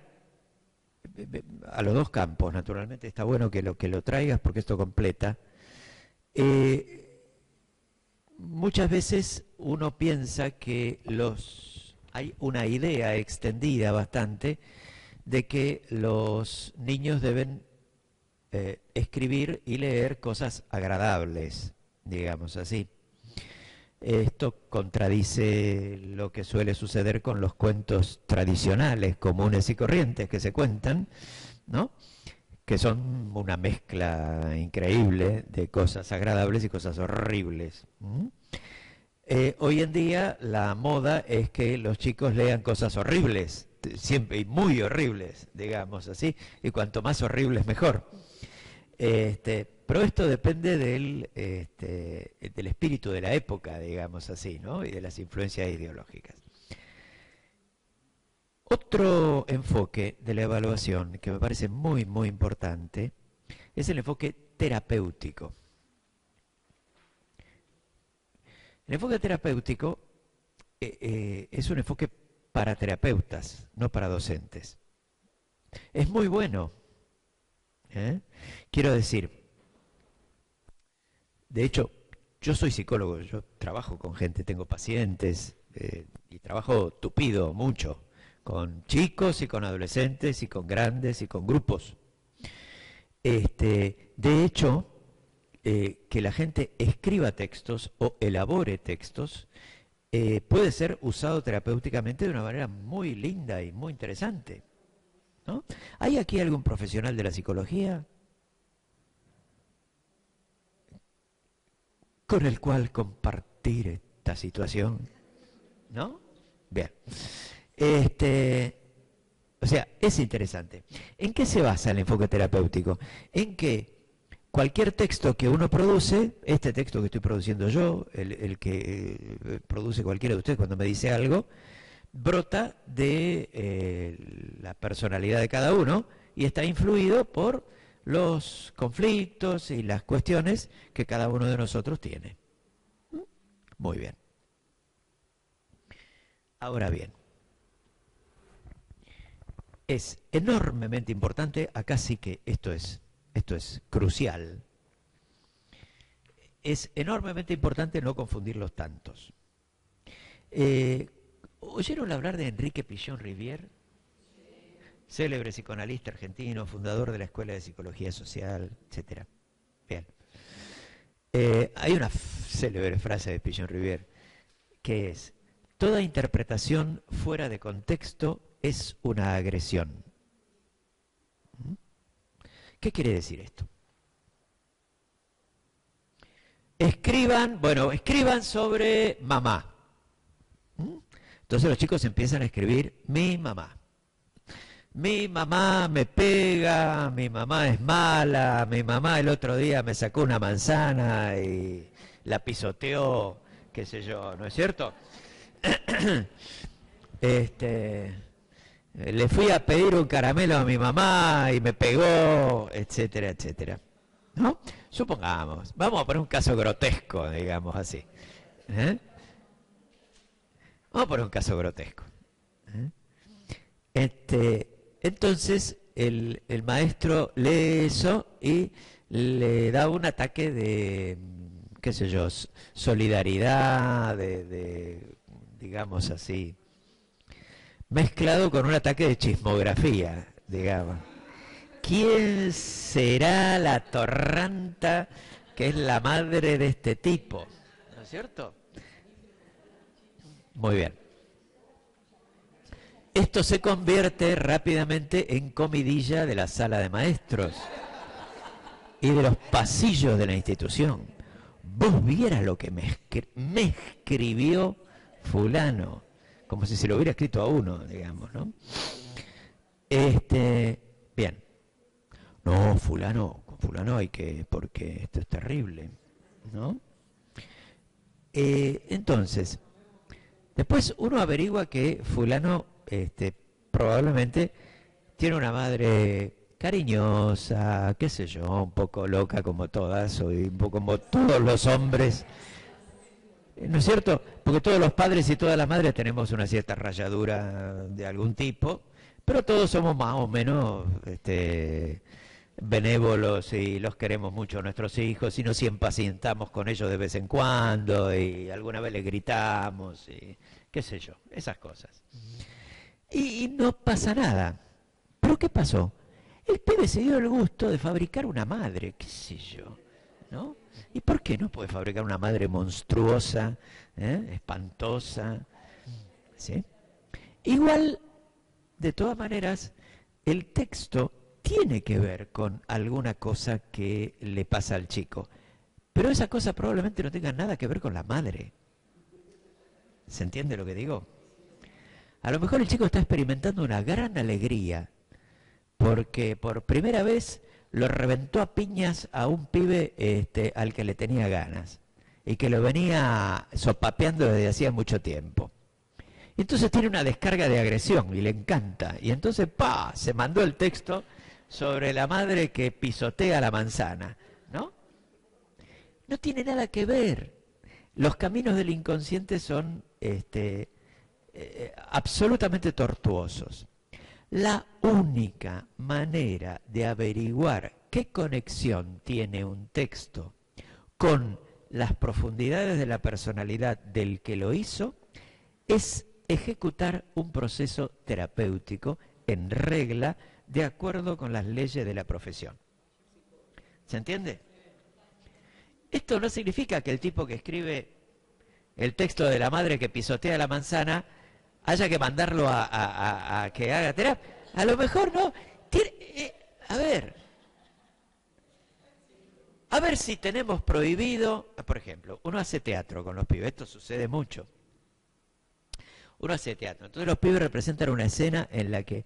a los dos campos, naturalmente. Está bueno que lo traigas porque esto completa. Muchas veces uno piensa que hay una idea extendida bastante de que los niños deben escribir y leer cosas agradables, digamos así. Esto contradice lo que suele suceder con los cuentos tradicionales, comunes y corrientes que se cuentan, ¿no? Que son una mezcla increíble de cosas agradables y cosas horribles. Hoy en día la moda es que los chicos lean cosas horribles, siempre y muy horribles, digamos así, y cuanto más horribles mejor. Pero esto depende del espíritu de la época, digamos así, ¿no? Y de las influencias ideológicas. Otro enfoque de la evaluación que me parece muy, muy importante es el enfoque terapéutico. El enfoque terapéutico es un enfoque para terapeutas, no para docentes. Es muy bueno. Quiero decir, de hecho, yo soy psicólogo, yo trabajo con gente, tengo pacientes y trabajo tupido mucho, con chicos y con adolescentes y con grandes y con grupos. De hecho, que la gente escriba textos o elabore textos puede ser usado terapéuticamente de una manera muy linda y muy interesante. ¿no? ¿Hay aquí algún profesional de la psicología con el cual compartir esta situación? ¿No? Bien. O sea, es interesante. ¿En qué se basa el enfoque terapéutico? En que cualquier texto que uno produce, este texto que estoy produciendo yo, el que produce cualquiera de ustedes cuando me dice algo, brota de la personalidad de cada uno y está influido por los conflictos y las cuestiones que cada uno de nosotros tiene. Muy bien. Ahora bien, es enormemente importante, acá sí que esto es crucial, es enormemente importante no confundir los tantos. ¿Oyeron hablar de Enrique Pichon Rivière? Célebre psicoanalista argentino, fundador de la Escuela de Psicología Social, etc. Bien. Hay una célebre frase de Pichon Rivière que es: toda interpretación fuera de contexto es una agresión. ¿Qué quiere decir esto? Escriban sobre mamá. Entonces los chicos empiezan a escribir mi mamá. Mi mamá me pega, mi mamá es mala, mi mamá el otro día me sacó una manzana y la pisoteó, qué sé yo, ¿no es cierto? Le fui a pedir un caramelo a mi mamá y me pegó, etcétera, etcétera. ¿No? Supongamos, vamos a poner un caso grotesco, digamos así. Vamos a poner un caso grotesco. Entonces el maestro lee eso y le da un ataque de, qué sé yo, solidaridad, digamos así, mezclado con un ataque de chismografía, digamos. ¿Quién será la torranta que es la madre de este tipo? ¿No es cierto? Muy bien. Esto se convierte rápidamente en comidilla de la sala de maestros y de los pasillos de la institución. Vos vieras lo que me escribió fulano, como si se lo hubiera escrito a uno, digamos, ¿no? Bien. No, con fulano hay que, porque esto es terrible, ¿no? Entonces, después uno averigua que fulano probablemente tiene una madre cariñosa, qué sé yo, un poco loca como todas, o un poco como todos los hombres, ¿no es cierto? Porque todos los padres y todas las madres tenemos una cierta rayadura de algún tipo, pero todos somos más o menos benévolos y los queremos mucho a nuestros hijos y nos impacientamos con ellos de vez en cuando y alguna vez les gritamos y qué sé yo, esas cosas. Y no pasa nada. ¿Pero qué pasó? El pibe se dio el gusto de fabricar una madre, qué sé yo, ¿no? ¿Y por qué no puede fabricar una madre monstruosa, espantosa? ¿Sí? Igual, de todas maneras, el texto tiene que ver con alguna cosa que le pasa al chico, pero esa cosa probablemente no tenga nada que ver con la madre. ¿Se entiende lo que digo? A lo mejor el chico está experimentando una gran alegría porque por primera vez lo reventó a piñas a un pibe al que le tenía ganas y que lo venía sopapeando desde hacía mucho tiempo. Entonces tiene una descarga de agresión y le encanta. Y entonces, ¡pa!, se mandó el texto sobre la madre que pisotea la manzana, ¿no? No tiene nada que ver. Los caminos del inconsciente son absolutamente tortuosos. La única manera de averiguar qué conexión tiene un texto con las profundidades de la personalidad del que lo hizo es ejecutar un proceso terapéutico en regla de acuerdo con las leyes de la profesión. ¿Se entiende? Esto no significa que el tipo que escribe el texto de la madre que pisotea la manzana haya que mandarlo a que haga terapia. A lo mejor no. A ver si tenemos prohibido, por ejemplo, uno hace teatro con los pibes, esto sucede mucho. Uno hace teatro, entonces los pibes representan una escena en la que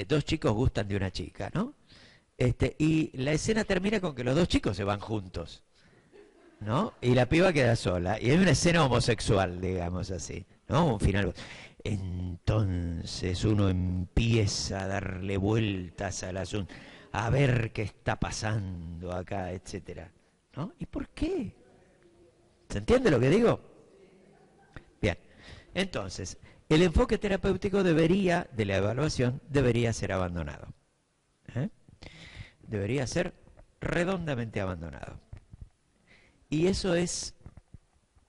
dos chicos gustan de una chica, ¿no? Y la escena termina con que los dos chicos se van juntos, ¿no? Y la piba queda sola, y hay una escena homosexual, digamos así, ¿no? Un final. Entonces uno empieza a darle vueltas al asunto, a ver qué está pasando acá, etcétera, ¿no? ¿Y por qué? ¿Se entiende lo que digo? Bien, entonces, el enfoque terapéutico de la evaluación debería ser abandonado. Debería ser redondamente abandonado. Y eso es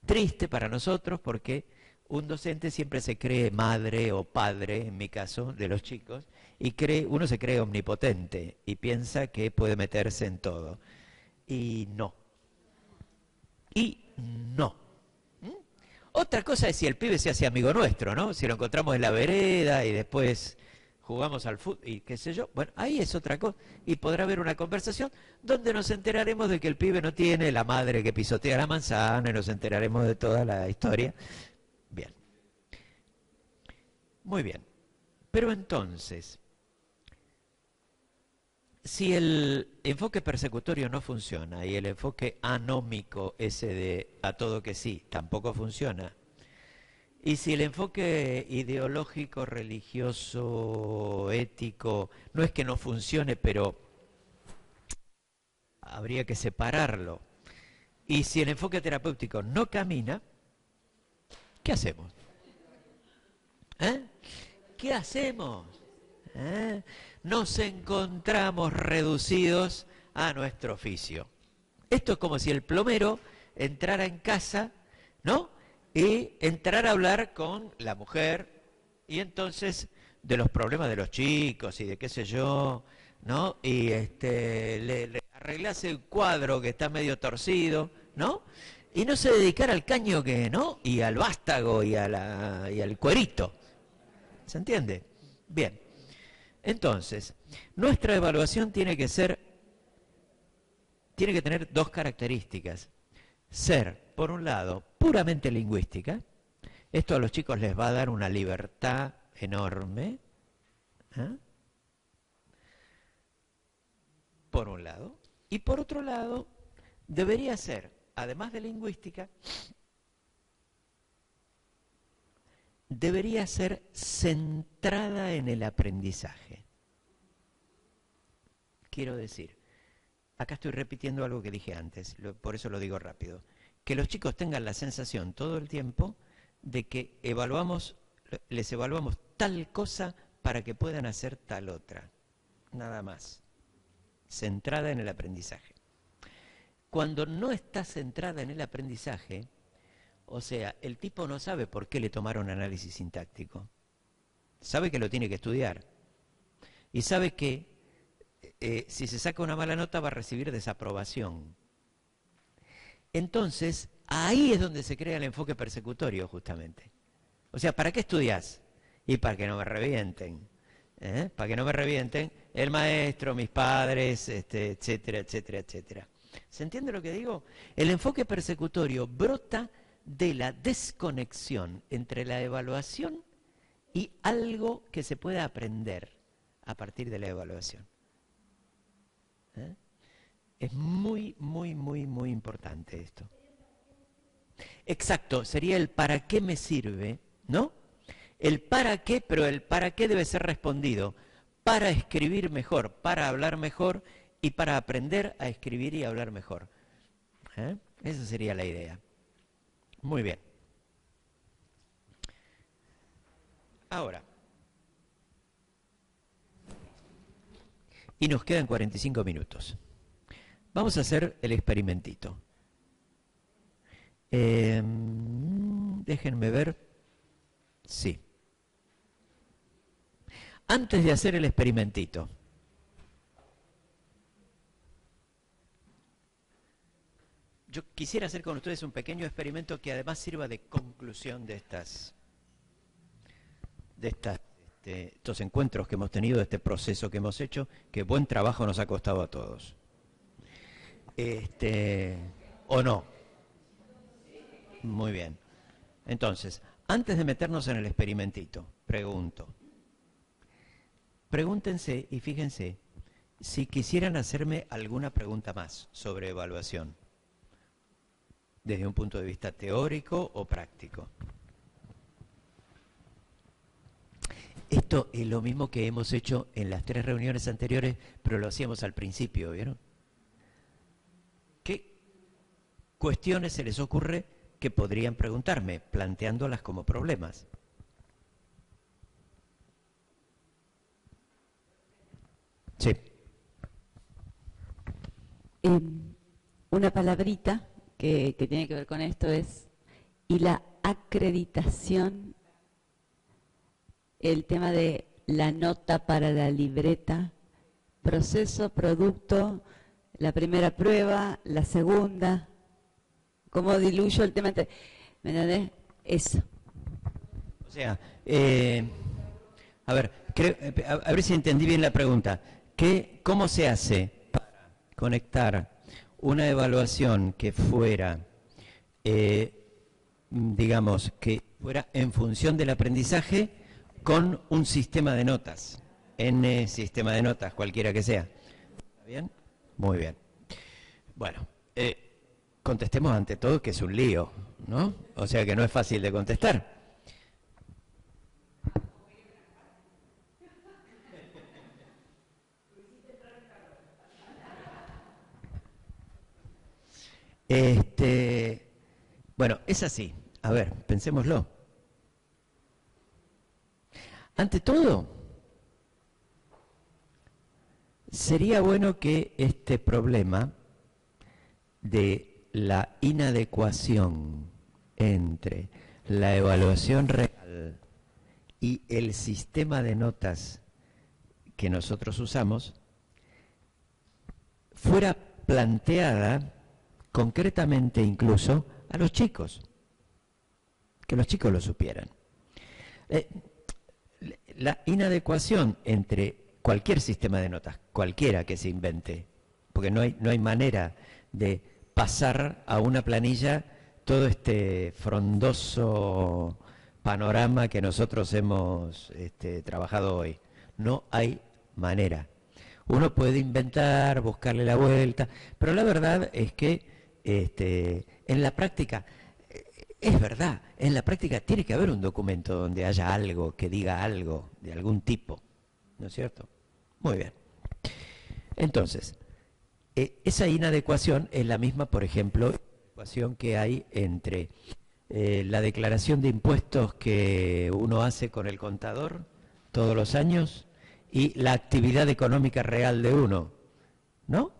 triste para nosotros porque un docente siempre se cree madre o padre, en mi caso, de los chicos, y uno se cree omnipotente y piensa que puede meterse en todo. Y no. Otra cosa es si el pibe se hace amigo nuestro, ¿no? Si lo encontramos en la vereda y después jugamos al fútbol y qué sé yo. Bueno, ahí es otra cosa. Y podrá haber una conversación donde nos enteraremos de que el pibe no tiene la madre que pisotea la manzana y nos enteraremos de toda la historia. Bien. Muy bien. Pero entonces, si el enfoque persecutorio no funciona y el enfoque anómico, ese de a todo que sí, tampoco funciona, y si el enfoque ideológico, religioso, ético, no es que no funcione, pero habría que separarlo, y si el enfoque terapéutico no camina, ¿qué hacemos? ¿Qué hacemos? Nos encontramos reducidos a nuestro oficio. Esto es como si el plomero entrara en casa, ¿no? Y entrara a hablar con la mujer y entonces de los problemas de los chicos y de qué sé yo, ¿no? Y le arreglase el cuadro que está medio torcido, ¿no? Y no se dedicara al caño que, ¿no? Y al vástago y al cuerito. ¿Se entiende? Bien. Entonces, nuestra evaluación tiene que tener dos características. Ser, por un lado, puramente lingüística. Esto a los chicos les va a dar una libertad enorme. Por un lado. Y por otro lado, debería ser, además de lingüística, debería ser centrada en el aprendizaje. Quiero decir, acá estoy repitiendo algo que dije antes, por eso lo digo rápido, que los chicos tengan la sensación todo el tiempo de que les evaluamos tal cosa para que puedan hacer tal otra, nada más, centrada en el aprendizaje. Cuando no está centrada en el aprendizaje, o sea, el tipo no sabe por qué le tomaron análisis sintáctico. Sabe que lo tiene que estudiar. Y sabe que si se saca una mala nota va a recibir desaprobación. Entonces, ahí es donde se crea el enfoque persecutorio, justamente. O sea, ¿para qué estudias? Y para que no me revienten. Para que no me revienten el maestro, mis padres, etcétera, etcétera, etcétera. ¿Se entiende lo que digo? El enfoque persecutorio brota de la desconexión entre la evaluación y algo que se pueda aprender a partir de la evaluación. Es muy, muy, muy, muy importante esto. Exacto, sería el para qué me sirve, ¿no? El para qué, pero el para qué debe ser respondido para escribir mejor, para hablar mejor y para aprender a escribir y hablar mejor. Esa sería la idea. Muy bien. Ahora, y nos quedan 45 minutos. Vamos a hacer el experimentito. Déjenme ver. Sí. Antes de hacer el experimentito, yo quisiera hacer con ustedes un pequeño experimento que además sirva de conclusión de estas estos encuentros que hemos tenido, este proceso que hemos hecho, que buen trabajo nos ha costado a todos. ¿O no? Muy bien. Entonces, antes de meternos en el experimentito, pregúntense y fíjense si quisieran hacerme alguna pregunta más sobre evaluación, desde un punto de vista teórico o práctico. Esto es lo mismo que hemos hecho en las 3 reuniones anteriores, pero lo hacíamos al principio, ¿vieron? ¿Qué cuestiones se les ocurre que podrían preguntarme, planteándolas como problemas? Sí. Una palabrita que tiene que ver con esto es, y la acreditación, el tema de la nota para la libreta, proceso, producto, la primera prueba, la segunda, cómo diluyo el tema, ¿me entendés? Eso. O sea, a ver, a ver si entendí bien la pregunta. ¿Cómo se hace para conectar una evaluación que fuera, digamos, que fuera en función del aprendizaje con un sistema de notas? N sistema de notas, cualquiera que sea. ¿Está bien? Muy bien. Bueno, contestemos ante todo que es un lío, ¿no? O sea que no es fácil de contestar. Bueno, es así. A ver, pensémoslo. Ante todo, sería bueno que este problema de la inadecuación entre la evaluación real y el sistema de notas que nosotros usamos fuera planteada concretamente incluso a los chicos, que los chicos lo supieran. La inadecuación entre cualquier sistema de notas, cualquiera que se invente, porque no hay manera de pasar a una planilla todo este frondoso panorama que nosotros hemos trabajado hoy. No hay manera. Uno puede inventar, buscarle la vuelta, pero la verdad es que en la práctica, es verdad, en la práctica tiene que haber un documento donde haya algo, que diga algo de algún tipo, ¿no es cierto? Muy bien. Entonces, esa inadecuación es la misma, por ejemplo, ecuación que hay entre la declaración de impuestos que uno hace con el contador todos los años y la actividad económica real de uno, ¿no?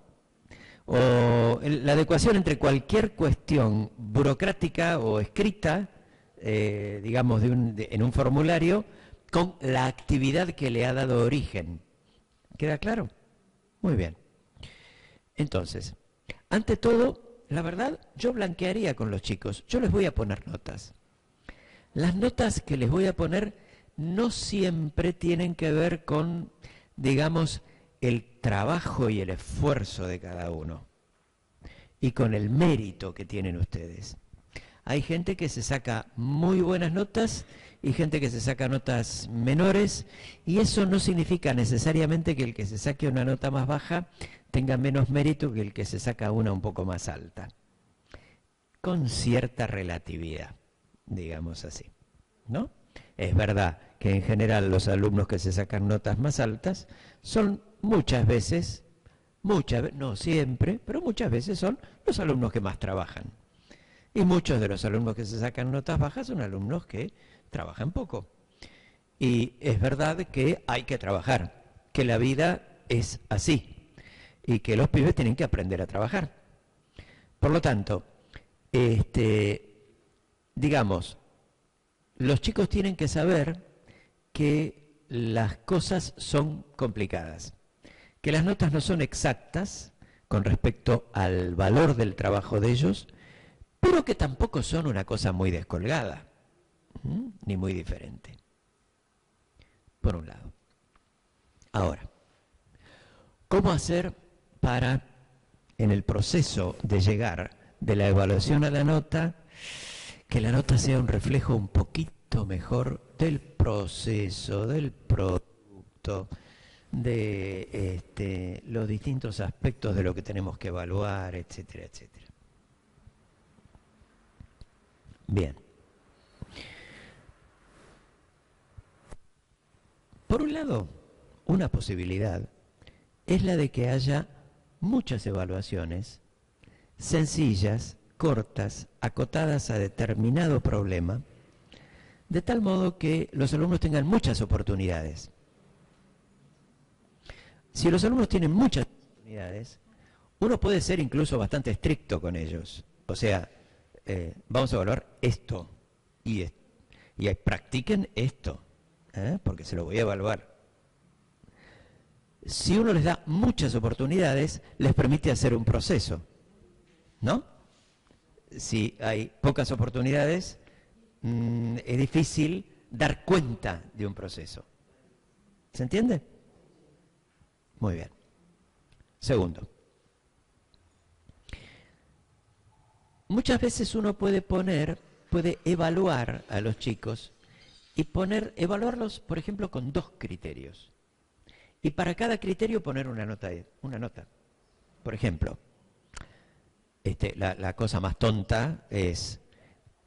O la adecuación entre cualquier cuestión burocrática o escrita, digamos, en un formulario, con la actividad que le ha dado origen. ¿Queda claro? Muy bien. Entonces, ante todo, la verdad, yo blanquearía con los chicos. Yo les voy a poner notas. Las notas que les voy a poner no siempre tienen que ver con, digamos, el trabajo y el esfuerzo de cada uno y con el mérito que tienen ustedes. Hay gente que se saca muy buenas notas y gente que se saca notas menores, y eso no significa necesariamente que el que se saque una nota más baja tenga menos mérito que el que se saca una un poco más alta, con cierta relatividad, digamos así, ¿no? Es verdad que en general los alumnos que se sacan notas más altas son muchas veces, no siempre, pero muchas veces son los alumnos que más trabajan. Y muchos de los alumnos que se sacan notas bajas son alumnos que trabajan poco. Y es verdad que hay que trabajar, que la vida es así y que los pibes tienen que aprender a trabajar. Por lo tanto, digamos, los chicos tienen que saber que las cosas son complicadas, que las notas no son exactas con respecto al valor del trabajo de ellos, pero que tampoco son una cosa muy descolgada, ni muy diferente. por un lado. Ahora, ¿cómo hacer para, en el proceso de llegar de la evaluación a la nota, que la nota sea un reflejo un poquito mejor del proceso, del producto, de los distintos aspectos de lo que tenemos que evaluar, etcétera, etcétera? Bien. Por un lado, una posibilidad es la de que haya muchas evaluaciones sencillas, cortas, acotadas a determinado problema, de tal modo que los alumnos tengan muchas oportunidades. Si los alumnos tienen muchas oportunidades, uno puede ser incluso bastante estricto con ellos. O sea, vamos a evaluar esto y practiquen esto, porque se lo voy a evaluar. Si uno les da muchas oportunidades, les permite hacer un proceso, ¿no? Si hay pocas oportunidades, es difícil dar cuenta de un proceso. ¿Se entiende? Muy bien. Segundo, muchas veces uno puede evaluar a los chicos y evaluarlos, por ejemplo, con 2 criterios. Y para cada criterio poner una nota. Por ejemplo, la cosa más tonta es,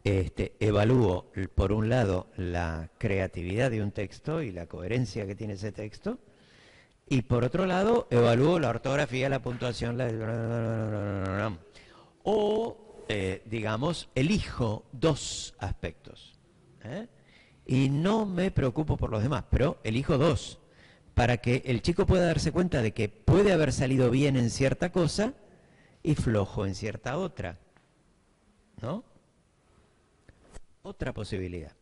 evalúo por un lado la creatividad de un texto y la coherencia que tiene ese texto, y por otro lado evalúo la ortografía, la puntuación, digamos, elijo 2 aspectos, y no me preocupo por los demás, pero elijo 2, para que el chico pueda darse cuenta de que puede haber salido bien en cierta cosa y flojo en cierta otra, ¿no? Otra posibilidad.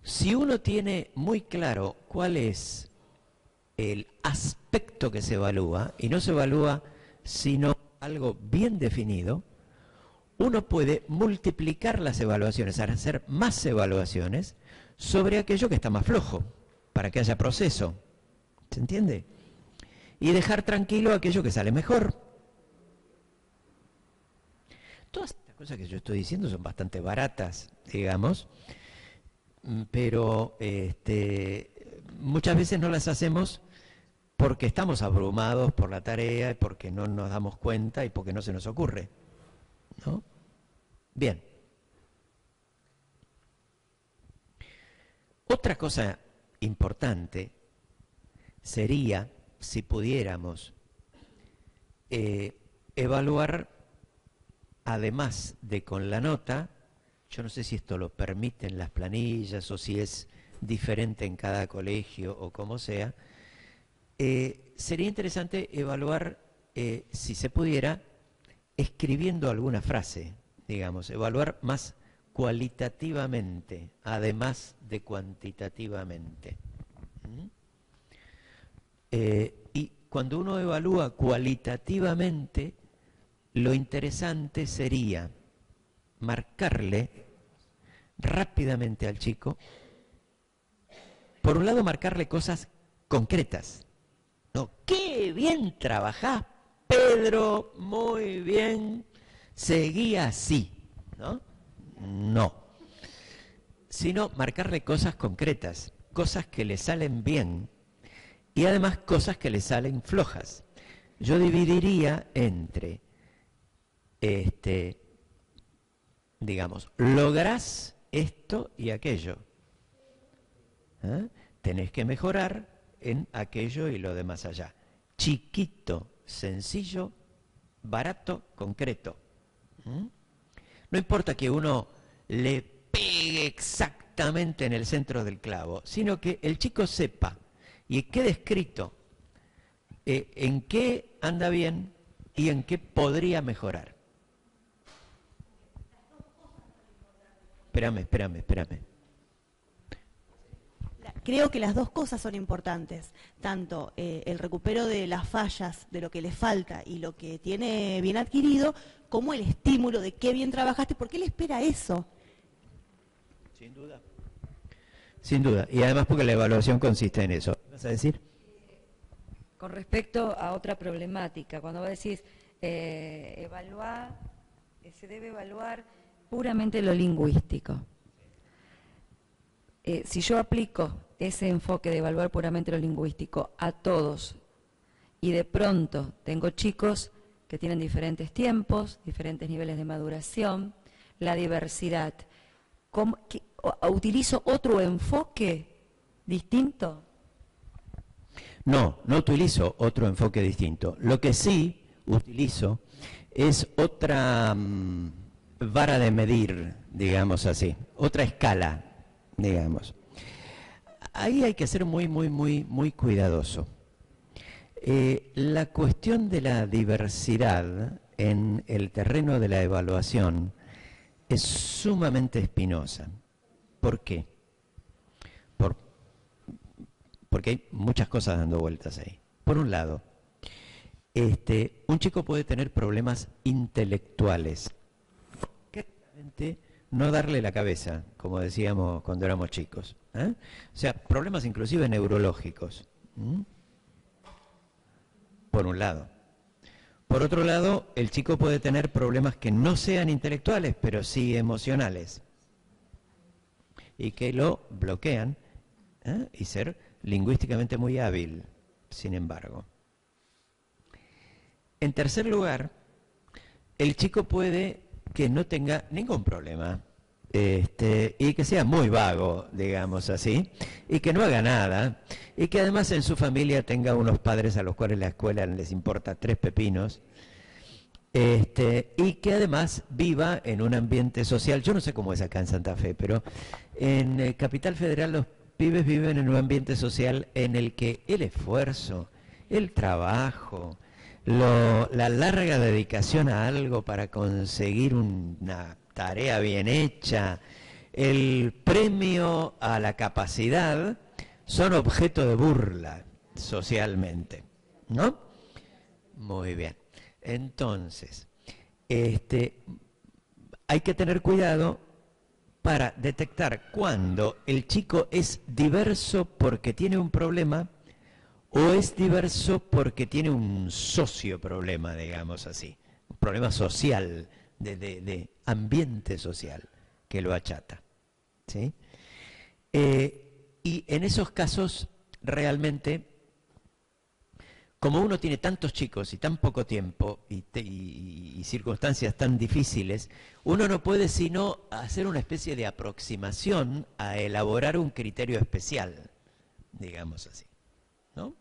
Si uno tiene muy claro cuál es el aspecto que se evalúa, y no se evalúa sino algo bien definido, uno puede multiplicar las evaluaciones, hacer más evaluaciones sobre aquello que está más flojo, para que haya proceso. ¿Se entiende? Y dejar tranquilo aquello que sale mejor. Todas estas cosas que yo estoy diciendo son bastante baratas, digamos, pero muchas veces no las hacemos porque estamos abrumados por la tarea, porque no nos damos cuenta y porque no se nos ocurre, ¿no? Bien. Otra cosa importante sería, si pudiéramos, evaluar, además de con la nota, yo no sé si esto lo permiten las planillas o si es diferente en cada colegio o como sea, sería interesante evaluar, si se pudiera, escribiendo alguna frase, digamos, evaluar más cualitativamente, además de cuantitativamente. Y cuando uno evalúa cualitativamente, lo interesante sería marcarle rápidamente al chico, por un lado marcarle cosas concretas. ¿No? ¡Qué bien trabajás, Pedro! Muy bien, seguí así, ¿no? No. Sino marcarle cosas concretas, cosas que le salen bien y además cosas que le salen flojas. Yo dividiría entre, digamos, lográs esto y aquello. Tenés que mejorar en aquello y lo de más allá. Chiquito, sencillo, barato, concreto. No importa que uno le pegue exactamente en el centro del clavo, sino que el chico sepa y quede escrito en qué anda bien y en qué podría mejorar. Espérame. Creo que las 2 cosas son importantes, tanto el recupero de las fallas, de lo que le falta y lo que tiene bien adquirido, como el estímulo de qué bien trabajaste, porque él espera eso. Sin duda. sin duda. Y además porque la evaluación consiste en eso. ¿Vas a decir? Con respecto a otra problemática, cuando vos decís evaluar, se debe evaluar puramente lo lingüístico. Si yo aplico ese enfoque de evaluar puramente lo lingüístico a todos y de pronto tengo chicos que tienen diferentes tiempos, diferentes niveles de maduración, la diversidad, ¿utilizo otro enfoque distinto? No, no utilizo otro enfoque distinto. Lo que sí utilizo es otra vara de medir, digamos así, otra escala, digamos. Ahí hay que ser muy cuidadoso. La cuestión de la diversidad en el terreno de la evaluación es sumamente espinosa. ¿Por qué? Porque hay muchas cosas dando vueltas ahí. Por un lado, un chico puede tener problemas intelectuales, que realmente no darle la cabeza, como decíamos cuando éramos chicos. O sea, problemas inclusive neurológicos. Por un lado. Por otro lado, el chico puede tener problemas que no sean intelectuales, pero sí emocionales, y que lo bloquean, y ser lingüísticamente muy hábil, sin embargo. En tercer lugar, el chico puede que no tenga ningún problema, y que sea muy vago, digamos así, y que no haga nada, y que además en su familia tenga unos padres a los cuales la escuela les importa 3 pepinos, y que además viva en un ambiente social. Yo no sé cómo es acá en Santa Fe, pero en Capital Federal los pibes viven en un ambiente social en el que el esfuerzo, el trabajo, la larga dedicación a algo para conseguir una tarea bien hecha, el premio a la capacidad, son objeto de burla socialmente, ¿no? Muy bien. Entonces, hay que tener cuidado para detectar cuando el chico es diverso porque tiene un problema o es diverso porque tiene un socio problema, digamos así, un problema social, de ambiente social que lo achata, ¿sí? Y en esos casos, realmente, como uno tiene tantos chicos y tan poco tiempo y circunstancias tan difíciles, uno no puede sino hacer una especie de aproximación a elaborar un criterio especial, digamos así, ¿no?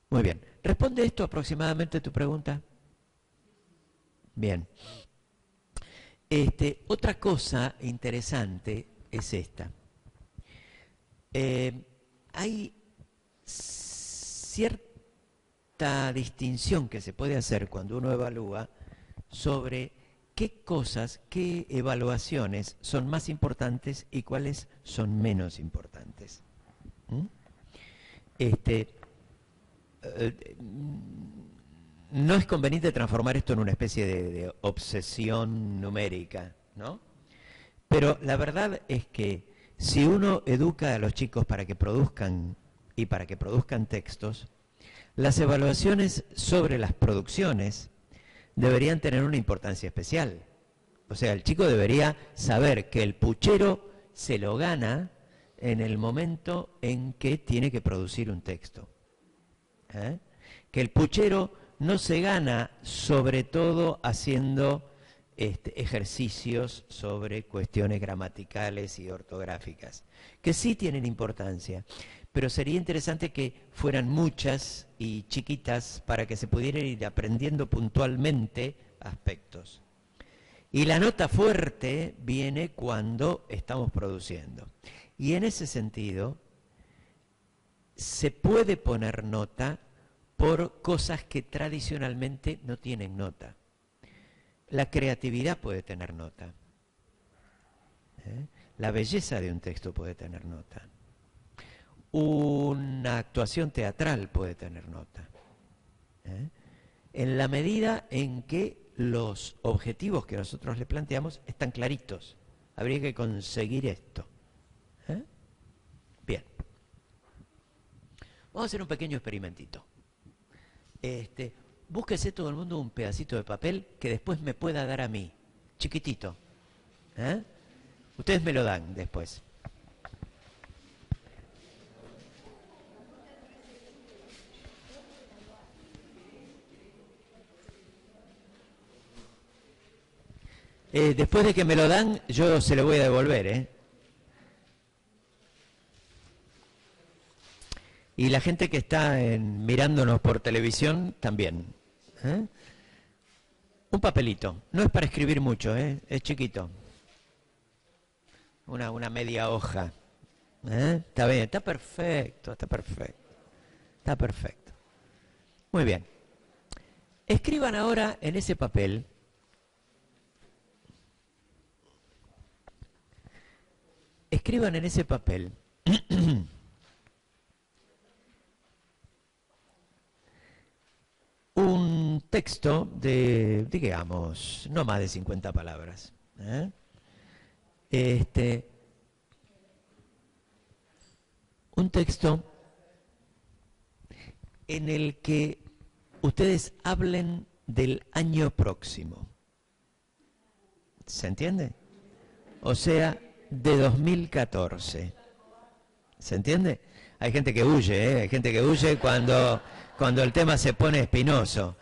Muy bien. ¿Responde esto aproximadamente a tu pregunta? Bien. Otra cosa interesante es esta. Hay cierta distinción que se puede hacer cuando uno evalúa sobre qué cosas, qué evaluaciones son más importantes y cuáles son menos importantes. No es conveniente transformar esto en una especie de obsesión numérica, ¿no? Pero la verdad es que si uno educa a los chicos para que produzcan y para que produzcan textos, las evaluaciones sobre las producciones deberían tener una importancia especial. O sea, el chico debería saber que el puchero se lo gana en el momento en que tiene que producir un texto. Que el puchero no se gana sobre todo haciendo ejercicios sobre cuestiones gramaticales y ortográficas, que sí tienen importancia, pero sería interesante que fueran muchas y chiquitas para que se pudieran ir aprendiendo puntualmente aspectos. Y la nota fuerte viene cuando estamos produciendo. Y en ese sentido, se puede poner nota por cosas que tradicionalmente no tienen nota. La creatividad puede tener nota. La belleza de un texto puede tener nota. Una actuación teatral puede tener nota. En la medida en que los objetivos que nosotros le planteamos están claritos. Habría que conseguir esto. Vamos a hacer un pequeño experimentito. Búsquese todo el mundo un pedacito de papel que después me pueda dar a mí, chiquitito. ¿Eh? Ustedes me lo dan después. Después de que me lo dan, yo se lo voy a devolver, ¿eh? Y la gente que está mirándonos por televisión también. ¿Eh? Un papelito. No es para escribir mucho, ¿eh? Es chiquito. Una media hoja. ¿Eh? Está bien, está perfecto, está perfecto. Está perfecto. Muy bien. Escriban ahora en ese papel. Escriban en ese papel un texto de, digamos, no más de 50 palabras. Un texto en el que ustedes hablen del año próximo. ¿Se entiende? O sea, de 2014. ¿Se entiende? Hay gente que huye, ¿eh? Hay gente que huye cuando el tema se pone espinoso.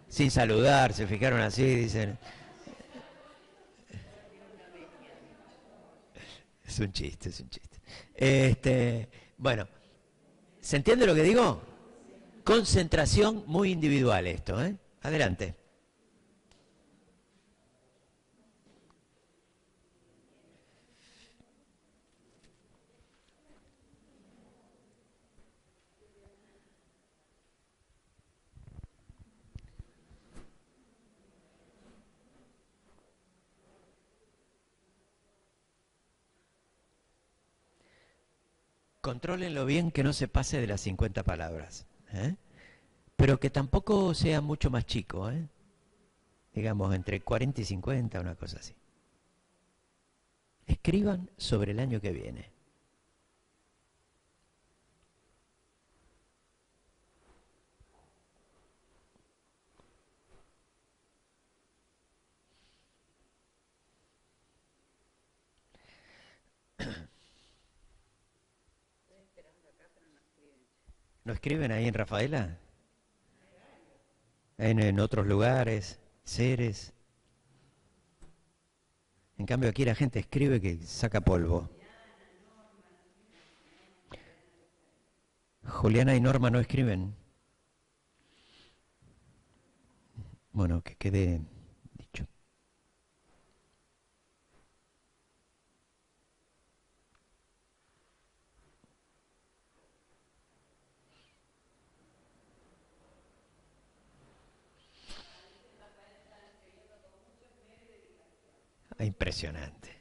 Sin saludar, se fijaron así, dicen... Es un chiste, es un chiste. Bueno, ¿se entiende lo que digo? Concentración muy individual esto, ¿eh? Adelante. Contrólenlo bien, que no se pase de las 50 palabras, ¿eh? Pero que tampoco sea mucho más chico, ¿eh? Digamos, entre 40 y 50, una cosa así. Escriban sobre el año que viene. ¿No escriben ahí en Rafaela? En otros lugares, seres. En cambio aquí la gente escribe que saca polvo. Juliana y Norma no escriben. Bueno, que quede dicho. Impresionante.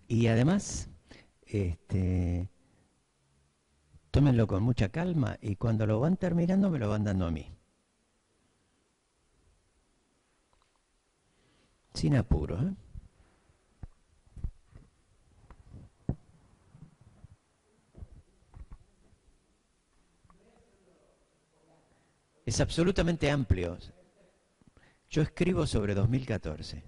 Y además, tómenlo con mucha calma y cuando lo van terminando me lo van dando a mí. Sin apuro, ¿eh? Es absolutamente amplio. Yo escribo sobre 2014.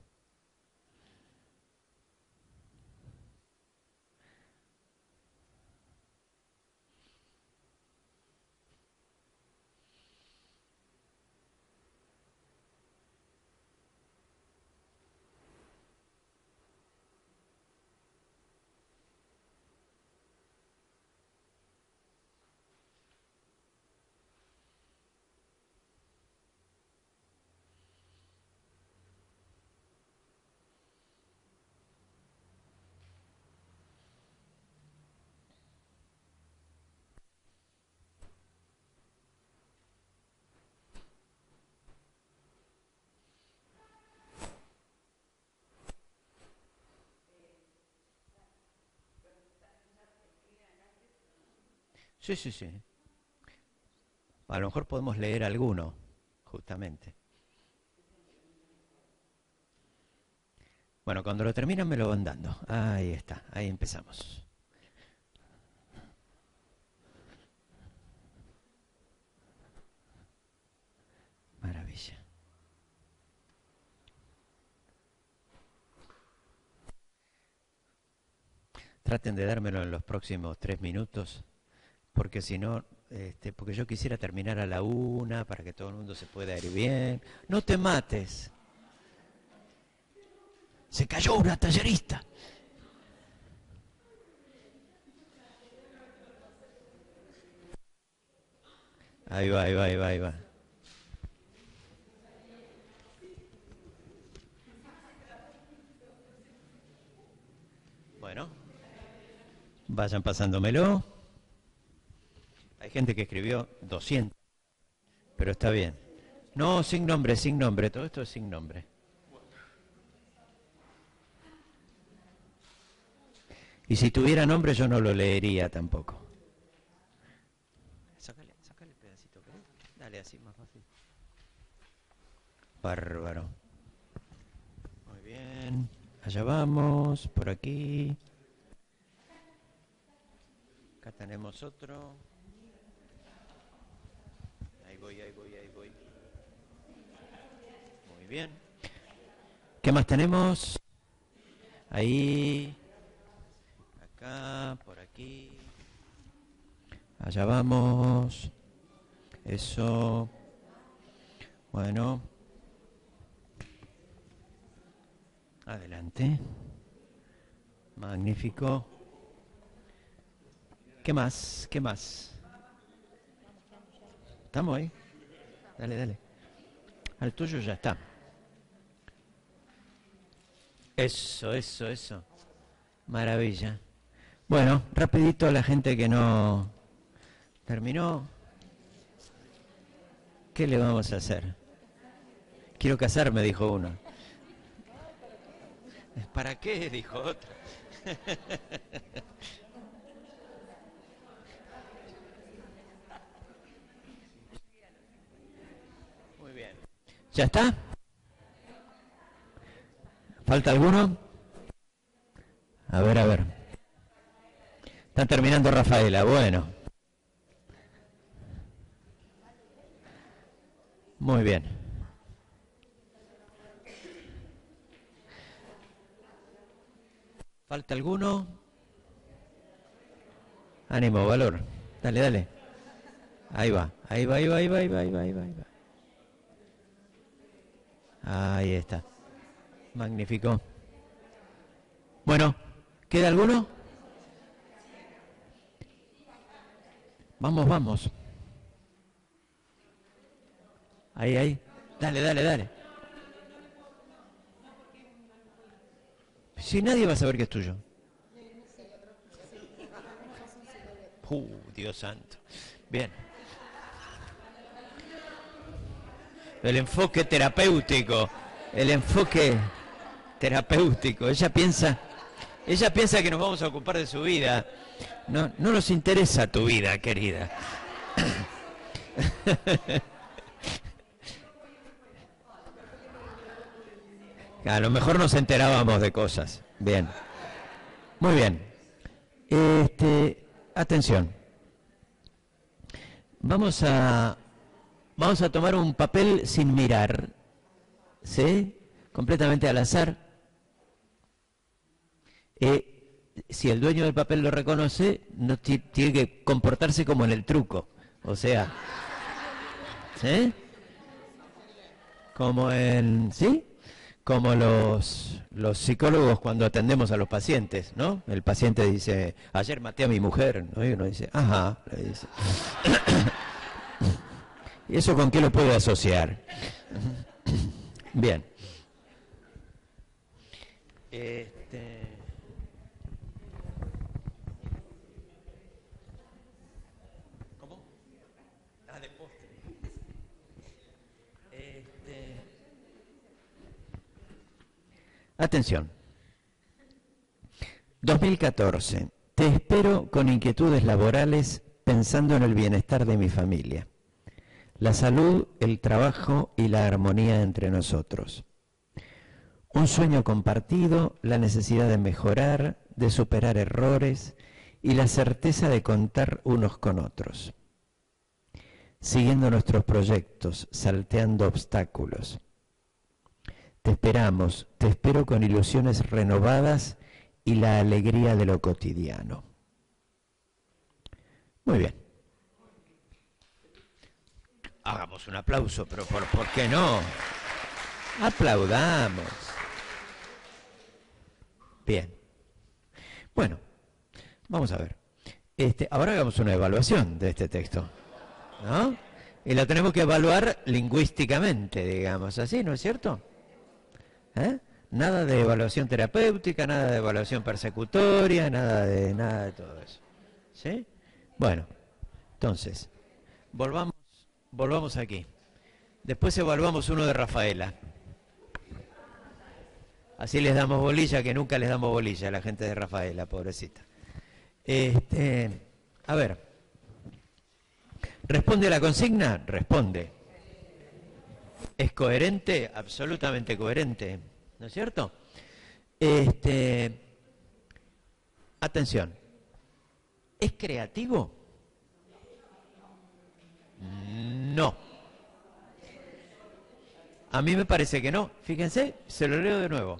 Sí, sí, sí. A lo mejor podemos leer alguno, justamente. Bueno, cuando lo terminan me lo van dando. Ahí está, ahí empezamos. Maravilla. Traten de dármelo en los próximos 3 minutos, porque si no, porque yo quisiera terminar a la 1 para que todo el mundo se pueda ir bien. No te mates. Se cayó una tallerista. Ahí va, ahí va, ahí va, ahí va. Bueno, vayan pasándomelo. Hay gente que escribió 200, pero está bien. No, sin nombre, todo esto es sin nombre. Y si tuviera nombre yo no lo leería tampoco. Sácale el pedacito. Dale, así, más fácil. Bárbaro. Muy bien. Allá vamos, por aquí. Acá tenemos otro. Ahí voy. Muy bien. ¿Qué más tenemos? Ahí. Acá, por aquí. Allá vamos. Eso. Bueno. Adelante. Magnífico. ¿Qué más? ¿Qué más? ¿Estamos ahí? Dale. Al tuyo ya está. Eso. Maravilla. Bueno, rapidito a la gente que no terminó. ¿Qué le vamos a hacer? Quiero casarme, dijo uno. ¿Para qué? Dijo otro. Muy bien. ¿Ya está? ¿Falta alguno? A ver. Está terminando Rafaela, bueno. Muy bien. ¿Falta alguno? Ánimo, valor. Dale. Ahí va. Ahí está. Magnífico. Bueno, ¿queda alguno? Vamos. Ahí. Dale. Si nadie va a saber que es tuyo. Dios santo. Bien. El enfoque terapéutico. Ella piensa que nos vamos a ocupar de su vida. No nos interesa tu vida, querida. A lo mejor nos enterábamos de cosas. Bien. Muy bien. Atención. Vamos a Vamos a tomar un papel sin mirar, ¿sí? Completamente al azar. Si el dueño del papel lo reconoce, no tiene que comportarse como en el truco. O sea, ¿sí? Como ¿sí? Como los psicólogos cuando atendemos a los pacientes, ¿no? El paciente dice, ayer maté a mi mujer, ¿no? Y uno dice, ajá, le dice. ¿Y eso con qué lo puede asociar? Bien. ¿Cómo? Ah, de postre. Atención. 2014. Te espero con inquietudes laborales pensando en el bienestar de mi familia, la salud, el trabajo y la armonía entre nosotros. Un sueño compartido, la necesidad de mejorar, de superar errores y la certeza de contar unos con otros. Siguiendo nuestros proyectos, salteando obstáculos. Te esperamos, te espero con ilusiones renovadas y la alegría de lo cotidiano. Muy bien. Hagamos un aplauso, pero ¿por qué no? Aplaudamos. Bien. Bueno, vamos a ver. Ahora hagamos una evaluación de este texto, ¿no? Y la tenemos que evaluar lingüísticamente, digamos así, ¿no es cierto? Nada de evaluación terapéutica, nada de evaluación persecutoria, nada de todo eso. ¿Sí? Bueno, entonces, volvamos aquí. Después evaluamos uno de Rafaela. Así les damos bolilla, que nunca les damos bolilla a la gente de Rafaela, pobrecita. A ver. ¿Responde a la consigna? Responde. ¿Es coherente? Absolutamente coherente. ¿No es cierto? Atención. ¿Es creativo? No. A mí me parece que no. Fíjense, se lo leo de nuevo.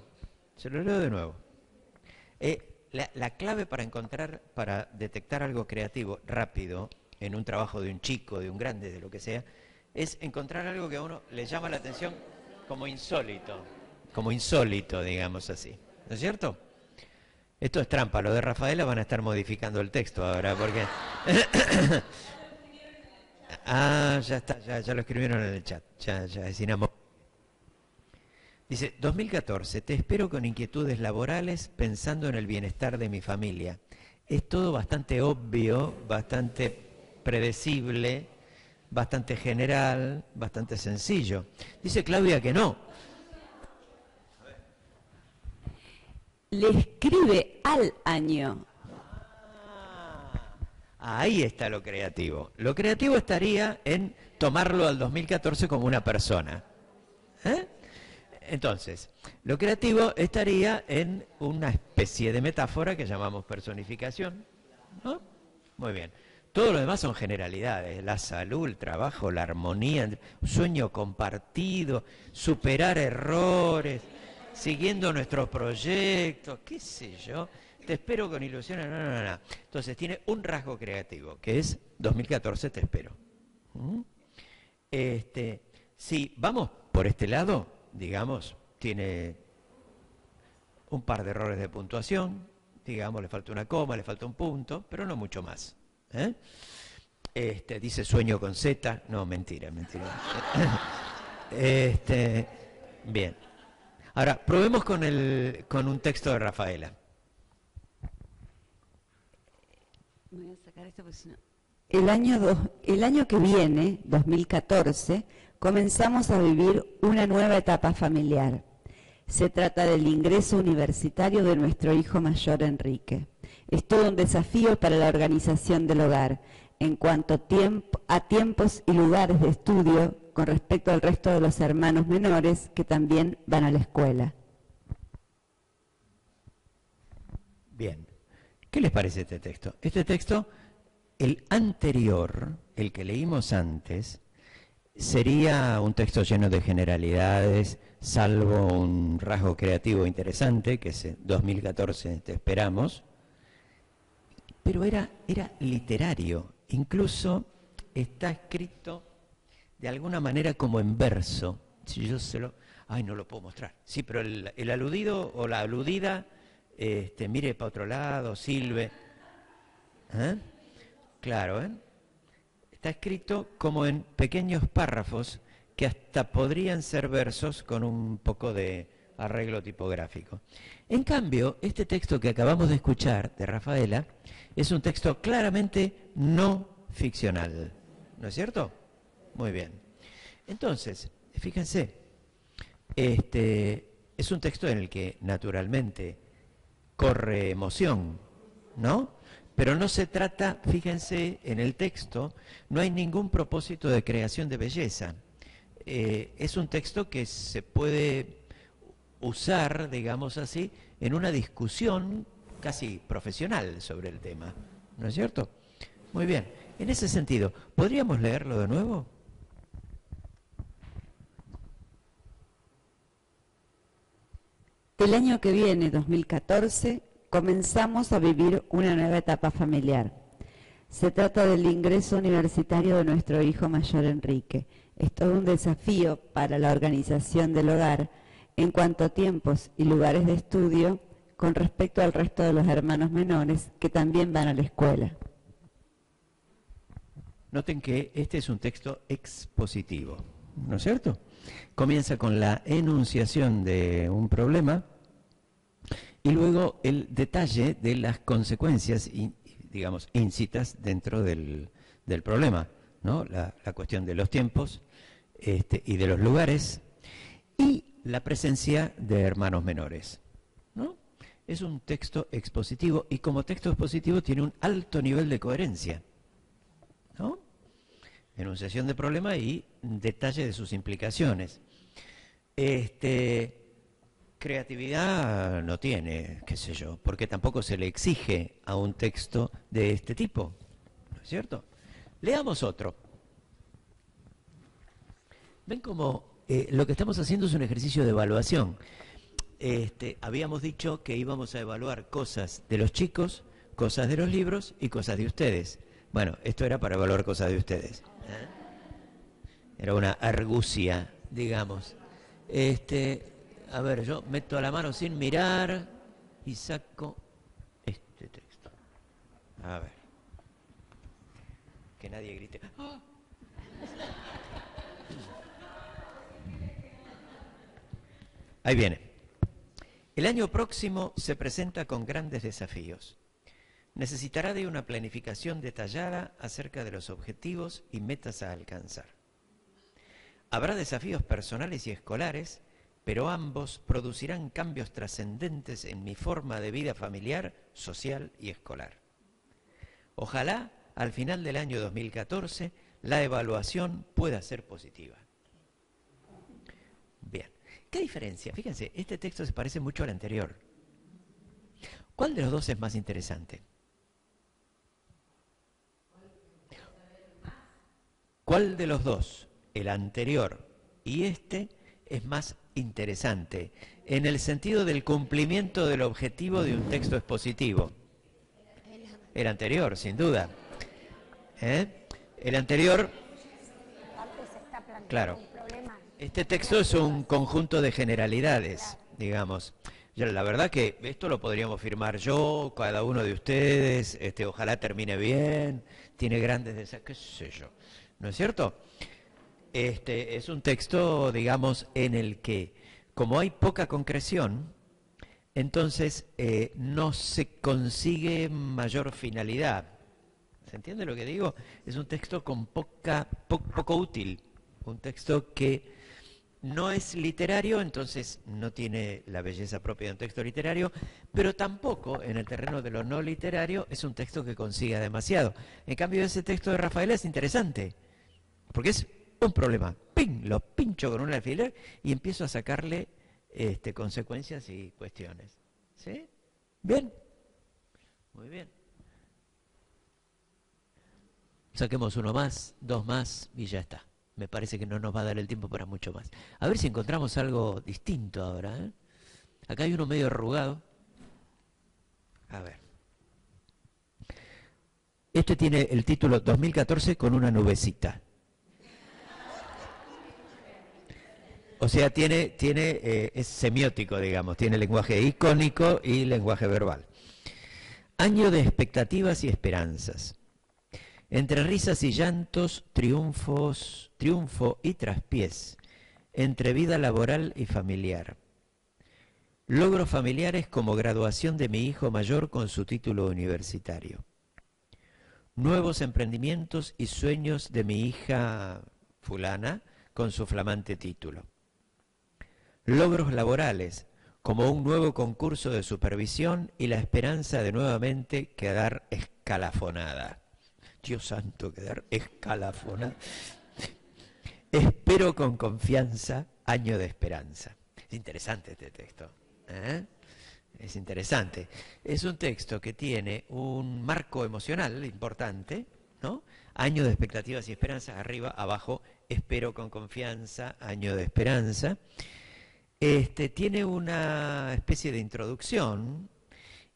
La clave para detectar algo creativo rápido en un trabajo de un chico, de un grande, de lo que sea, es encontrar algo que a uno le llama la atención como insólito, digamos así. ¿No es cierto? Esto es trampa, lo de Rafaela van a estar modificando el texto ahora, porque... ya está, ya lo escribieron en el chat, ya es inamovible. Dice, 2014, te espero con inquietudes laborales pensando en el bienestar de mi familia. Es todo bastante obvio, bastante predecible, bastante general, bastante sencillo. Dice Claudia que no. Le escribe al año. Ahí está lo creativo. Lo creativo estaría en tomarlo al 2014 como una persona. Entonces, lo creativo estaría en una especie de metáfora que llamamos personificación, ¿no? Muy bien. Todo lo demás son generalidades, la salud, el trabajo, la armonía, un sueño compartido, superar errores, siguiendo nuestros proyectos, qué sé yo, te espero con ilusiones, no. Entonces tiene un rasgo creativo, que es 2014 te espero. Si vamos por este lado, digamos, tiene un par de errores de puntuación, digamos, le falta una coma, le falta un punto, pero no mucho más. Dice sueño con Z, no, mentira. Bien. Ahora, probemos con un texto de Rafaela. Voy a sacar esto porque si no... El año que viene, 2014, comenzamos a vivir una nueva etapa familiar. Se trata del ingreso universitario de nuestro hijo mayor, Enrique. Es todo un desafío para la organización del hogar, en cuanto a tiempos y lugares de estudio con respecto al resto de los hermanos menores que también van a la escuela. Bien. ¿Qué les parece este texto? Este texto, el anterior, el que leímos antes, sería un texto lleno de generalidades, salvo un rasgo creativo interesante, que es 2014 Te esperamos, pero era literario, incluso está escrito de alguna manera como en verso. Si yo se lo... Ay, no lo puedo mostrar. Sí, pero el aludido o la aludida, mire para otro lado, silbe. ¿Eh? Claro, ¿eh? Está escrito como en pequeños párrafos que hasta podrían ser versos con un poco de arreglo tipográfico. En cambio, este texto que acabamos de escuchar de Rafaela es un texto claramente no ficcional. ¿No es cierto? Muy bien. Entonces, fíjense, es un texto en el que naturalmente corre emoción, ¿no? Pero no se trata, fíjense, en el texto no hay ningún propósito de creación de belleza. Es un texto que se puede usar, digamos así, en una discusión casi profesional sobre el tema, ¿no es cierto? Muy bien, en ese sentido, ¿podríamos leerlo de nuevo? El año que viene, 2014, comenzamos a vivir una nueva etapa familiar. Se trata del ingreso universitario de nuestro hijo mayor Enrique. Es todo un desafío para la organización del hogar en cuanto a tiempos y lugares de estudio con respecto al resto de los hermanos menores que también van a la escuela. Noten que este es un texto expositivo, ¿no es cierto? Comienza con la enunciación de un problema y luego el detalle de las consecuencias, digamos, íncitas dentro del problema, ¿no? La cuestión de los tiempos y de los lugares y la presencia de hermanos menores, ¿no? Es un texto expositivo y como texto expositivo tiene un alto nivel de coherencia, ¿no? Enunciación de problema y detalle de sus implicaciones. Creatividad no tiene, qué sé yo, porque tampoco se le exige a un texto de este tipo, ¿no es cierto? Leamos otro. Ven cómo lo que estamos haciendo es un ejercicio de evaluación. Habíamos dicho que íbamos a evaluar cosas de los chicos, cosas de los libros y cosas de ustedes. Bueno, esto era para evaluar cosas de ustedes. Era una argucia, digamos. A ver, yo meto la mano sin mirar y saco este texto. A ver. Que nadie grite. ¡Oh! Ahí viene. El año próximo se presenta con grandes desafíos. Necesitará de una planificación detallada acerca de los objetivos y metas a alcanzar. Habrá desafíos personales y escolares, pero ambos producirán cambios trascendentes en mi forma de vida familiar, social y escolar. Ojalá, al final del año 2014, la evaluación pueda ser positiva. Bien. ¿Qué diferencia? Fíjense, este texto se parece mucho al anterior. ¿Cuál de los dos es más interesante? ¿Cuál de los dos, el anterior y este, es más interesante en el sentido del cumplimiento del objetivo de un texto expositivo? El anterior, sin duda. El anterior, claro. Este texto es un conjunto de generalidades, digamos. La verdad que esto lo podríamos firmar yo, cada uno de ustedes, ojalá termine bien, tiene grandes desafíos, qué sé yo, ¿no es cierto? Es un texto, digamos, en el que, como hay poca concreción, entonces no se consigue mayor finalidad. ¿Se entiende lo que digo? Es un texto con poco útil, un texto que no es literario, entonces no tiene la belleza propia de un texto literario, pero tampoco en el terreno de lo no literario es un texto que consiga demasiado. En cambio, ese texto de Rafaela es interesante, porque es un problema. ¡Ping! Lo pincho con un alfiler y empiezo a sacarle consecuencias y cuestiones. ¿Sí? ¿Bien? Muy bien. Saquemos uno más, dos más y ya está. me parece que no nos va a dar el tiempo para mucho más. A ver si encontramos algo distinto ahora, ¿eh? Acá hay uno medio arrugado. A ver. Este tiene el título 2014 con una nubecita. O sea, es semiótico, digamos, tiene lenguaje icónico y lenguaje verbal. Año de expectativas y esperanzas. Entre risas y llantos, triunfo y traspiés. Entre vida laboral y familiar. Logros familiares como graduación de mi hijo mayor con su título universitario. Nuevos emprendimientos y sueños de mi hija fulana con su flamante título. Logros laborales, como un nuevo concurso de supervisión y la esperanza de nuevamente quedar escalafonada. Dios santo, quedar escalafonada. Espero con confianza, año de esperanza. Es interesante este texto, ¿eh? Es interesante. Es un texto que tiene un marco emocional importante, ¿no? Año de expectativas y esperanzas, arriba, abajo, espero con confianza, año de esperanza. Tiene una especie de introducción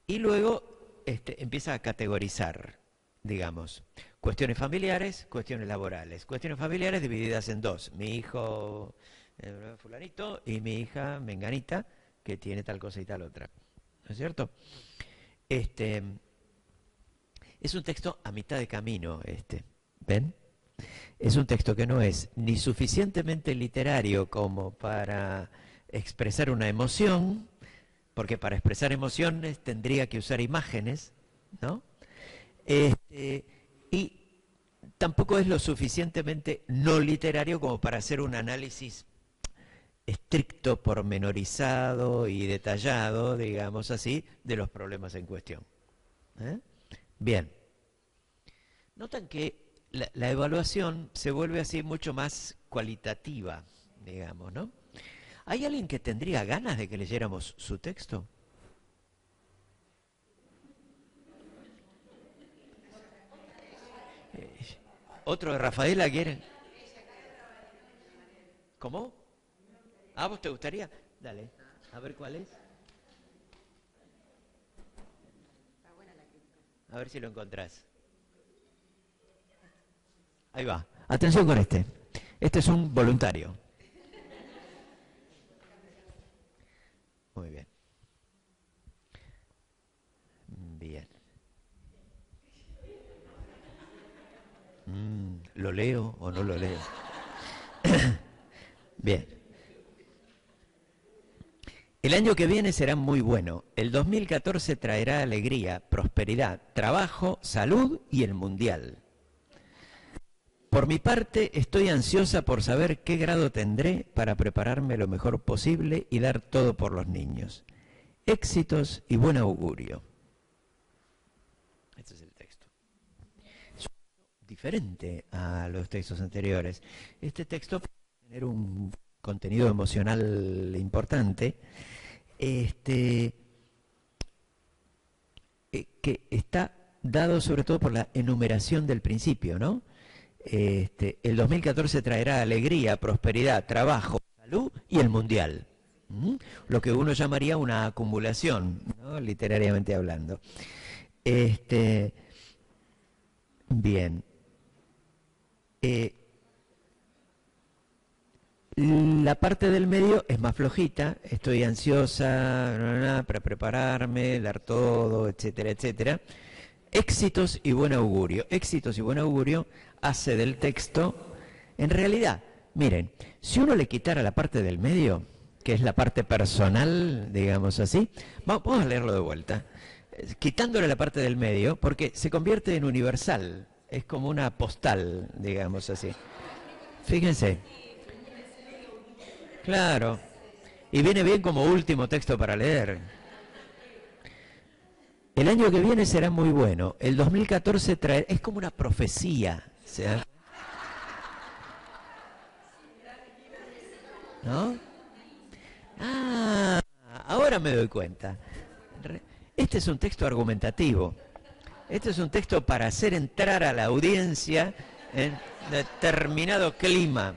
y luego empieza a categorizar, digamos, cuestiones familiares, cuestiones laborales. Cuestiones familiares divididas en dos. Mi hijo fulanito y mi hija menganita, que tiene tal cosa y tal otra. ¿No es cierto? Es un texto a mitad de camino, ¿ven? Es un texto que no es ni suficientemente literario como para expresar una emoción, porque para expresar emociones tendría que usar imágenes, ¿no? Y tampoco es lo suficientemente no literario como para hacer un análisis estricto, pormenorizado y detallado, digamos así, de los problemas en cuestión. Bien. Notan que la evaluación se vuelve así mucho más cualitativa, digamos, ¿no? ¿Hay alguien que tendría ganas de que leyéramos su texto? ¿Otro de Rafaela quieren? ¿Cómo? ¿Ah, vos te gustaría? Dale, a ver cuál es. A ver si lo encontrás. Ahí va. Atención con este. Este es un voluntario. Muy bien. Bien. ¿Lo leo o no lo leo? Bien. El año que viene será muy bueno. El 2014 traerá alegría, prosperidad, trabajo, salud y el mundial. Por mi parte, estoy ansiosa por saber qué grado tendré para prepararme lo mejor posible y dar todo por los niños. Éxitos y buen augurio. Este es el texto. Es diferente a los textos anteriores. Este texto puede tener un contenido emocional importante, que está dado sobre todo por la enumeración del principio, ¿no? El 2014 traerá alegría, prosperidad, trabajo, salud y el mundial. Lo que uno llamaría una acumulación, ¿no? Literariamente hablando. Bien. La parte del medio es más flojita. Estoy ansiosa para prepararme, dar todo, etcétera, etcétera. Éxitos y buen augurio. Éxitos y buen augurio hace del texto, en realidad, miren, si uno le quitara la parte del medio, que es la parte personal, digamos así, vamos a leerlo de vuelta, quitándole la parte del medio, porque se convierte en universal, es como una postal, digamos así. Fíjense. Claro. Y viene bien como último texto para leer. El año que viene será muy bueno. El 2014 traerá... Es como una profecía. ¿Sí? ¿No? Ah, ahora me doy cuenta. Este es un texto argumentativo. Este es un texto para hacer entrar a la audiencia en determinado clima.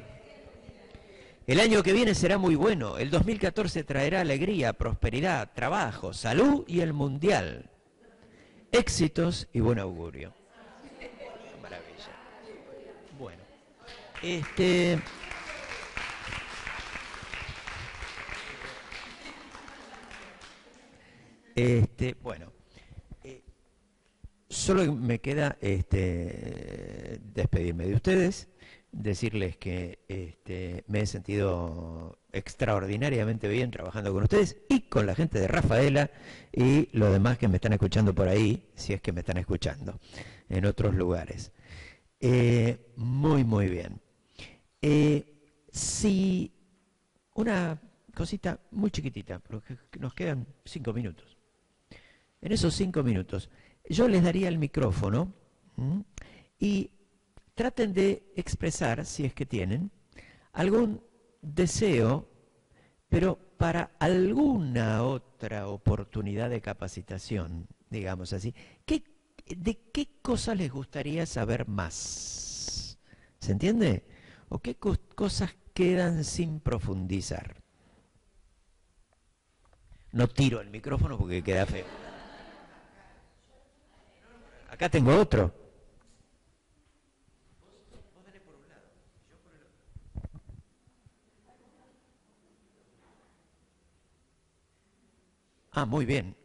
El año que viene será muy bueno. El 2014 traerá alegría, prosperidad, trabajo, salud y el mundial. Éxitos y buen augurio. Maravilla. Bueno, bueno, solo me queda despedirme de ustedes, decirles que me he sentido extraordinariamente bien trabajando con ustedes y con la gente de Rafaela y los demás que me están escuchando por ahí, si es que me están escuchando en otros lugares. Muy, muy bien. Si una cosita muy chiquitita, porque nos quedan 5 minutos. En esos 5 minutos, yo les daría el micrófono y traten de expresar, si es que tienen, algún deseo, pero para alguna otra oportunidad de capacitación, digamos así. ¿De qué cosas les gustaría saber más? ¿Se entiende? ¿O qué cosas quedan sin profundizar? No tiro el micrófono porque queda feo. Acá tengo otro. Ah, muy bien.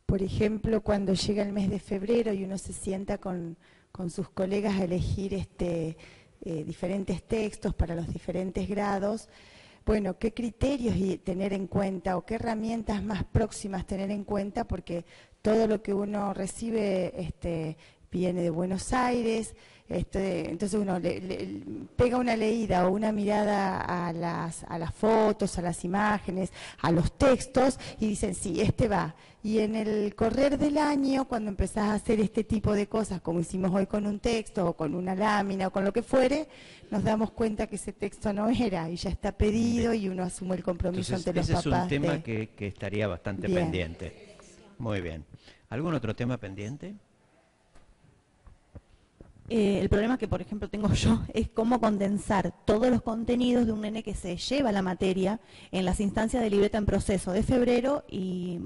Por ejemplo, cuando llega el mes de febrero y uno se sienta con sus colegas a elegir diferentes textos para los diferentes grados, bueno, ¿qué criterios tener en cuenta o qué herramientas más próximas tener en cuenta? Porque todo lo que uno recibe viene de Buenos Aires, entonces uno le pega una leída o una mirada a las fotos, a las imágenes, a los textos y dicen, sí, va. Y en el correr del año, cuando empezás a hacer este tipo de cosas, como hicimos hoy con un texto o con una lámina o con lo que fuere, nos damos cuenta que ese texto no era y ya está pedido y uno asume el compromiso ante los papás. Ese es un tema que estaría bastante pendiente. Muy bien. ¿Algún otro tema pendiente? El problema que, por ejemplo, tengo yo es cómo condensar todos los contenidos de un nene que se lleva la materia en las instancias de libreta en proceso de febrero y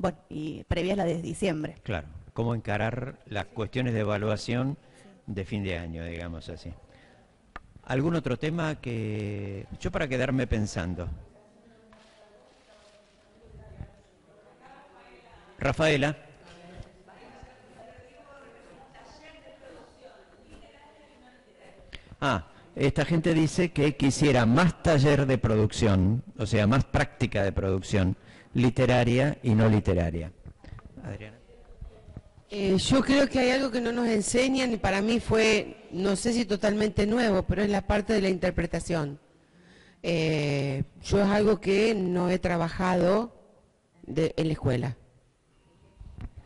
previas la de diciembre. Claro, cómo encarar las cuestiones de evaluación de fin de año, digamos así. ¿Algún otro tema que yo para quedarme pensando? Rafaela. Esta gente dice que quisiera más taller de producción, o sea, más práctica de producción literaria y no literaria. Adriana. Yo creo que hay algo que no nos enseñan y para mí fue, no sé si totalmente nuevo, pero es la parte de la interpretación. Yo es algo que no he trabajado en la escuela.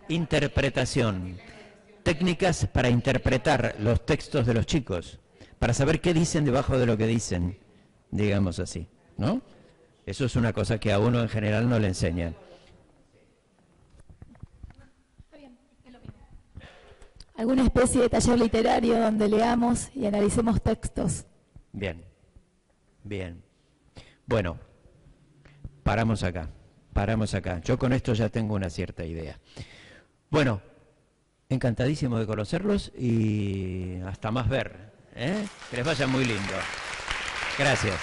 Interpretación. Técnicas para interpretar los textos de los chicos. Para saber qué dicen debajo de lo que dicen, digamos así, ¿no? Eso es una cosa que a uno en general no le enseñan. ¿Alguna especie de taller literario donde leamos y analicemos textos? Bien, bien. Bueno, paramos acá. Yo con esto ya tengo una cierta idea. Bueno, encantadísimo de conocerlos y hasta más ver. Que les vaya muy lindo. Gracias.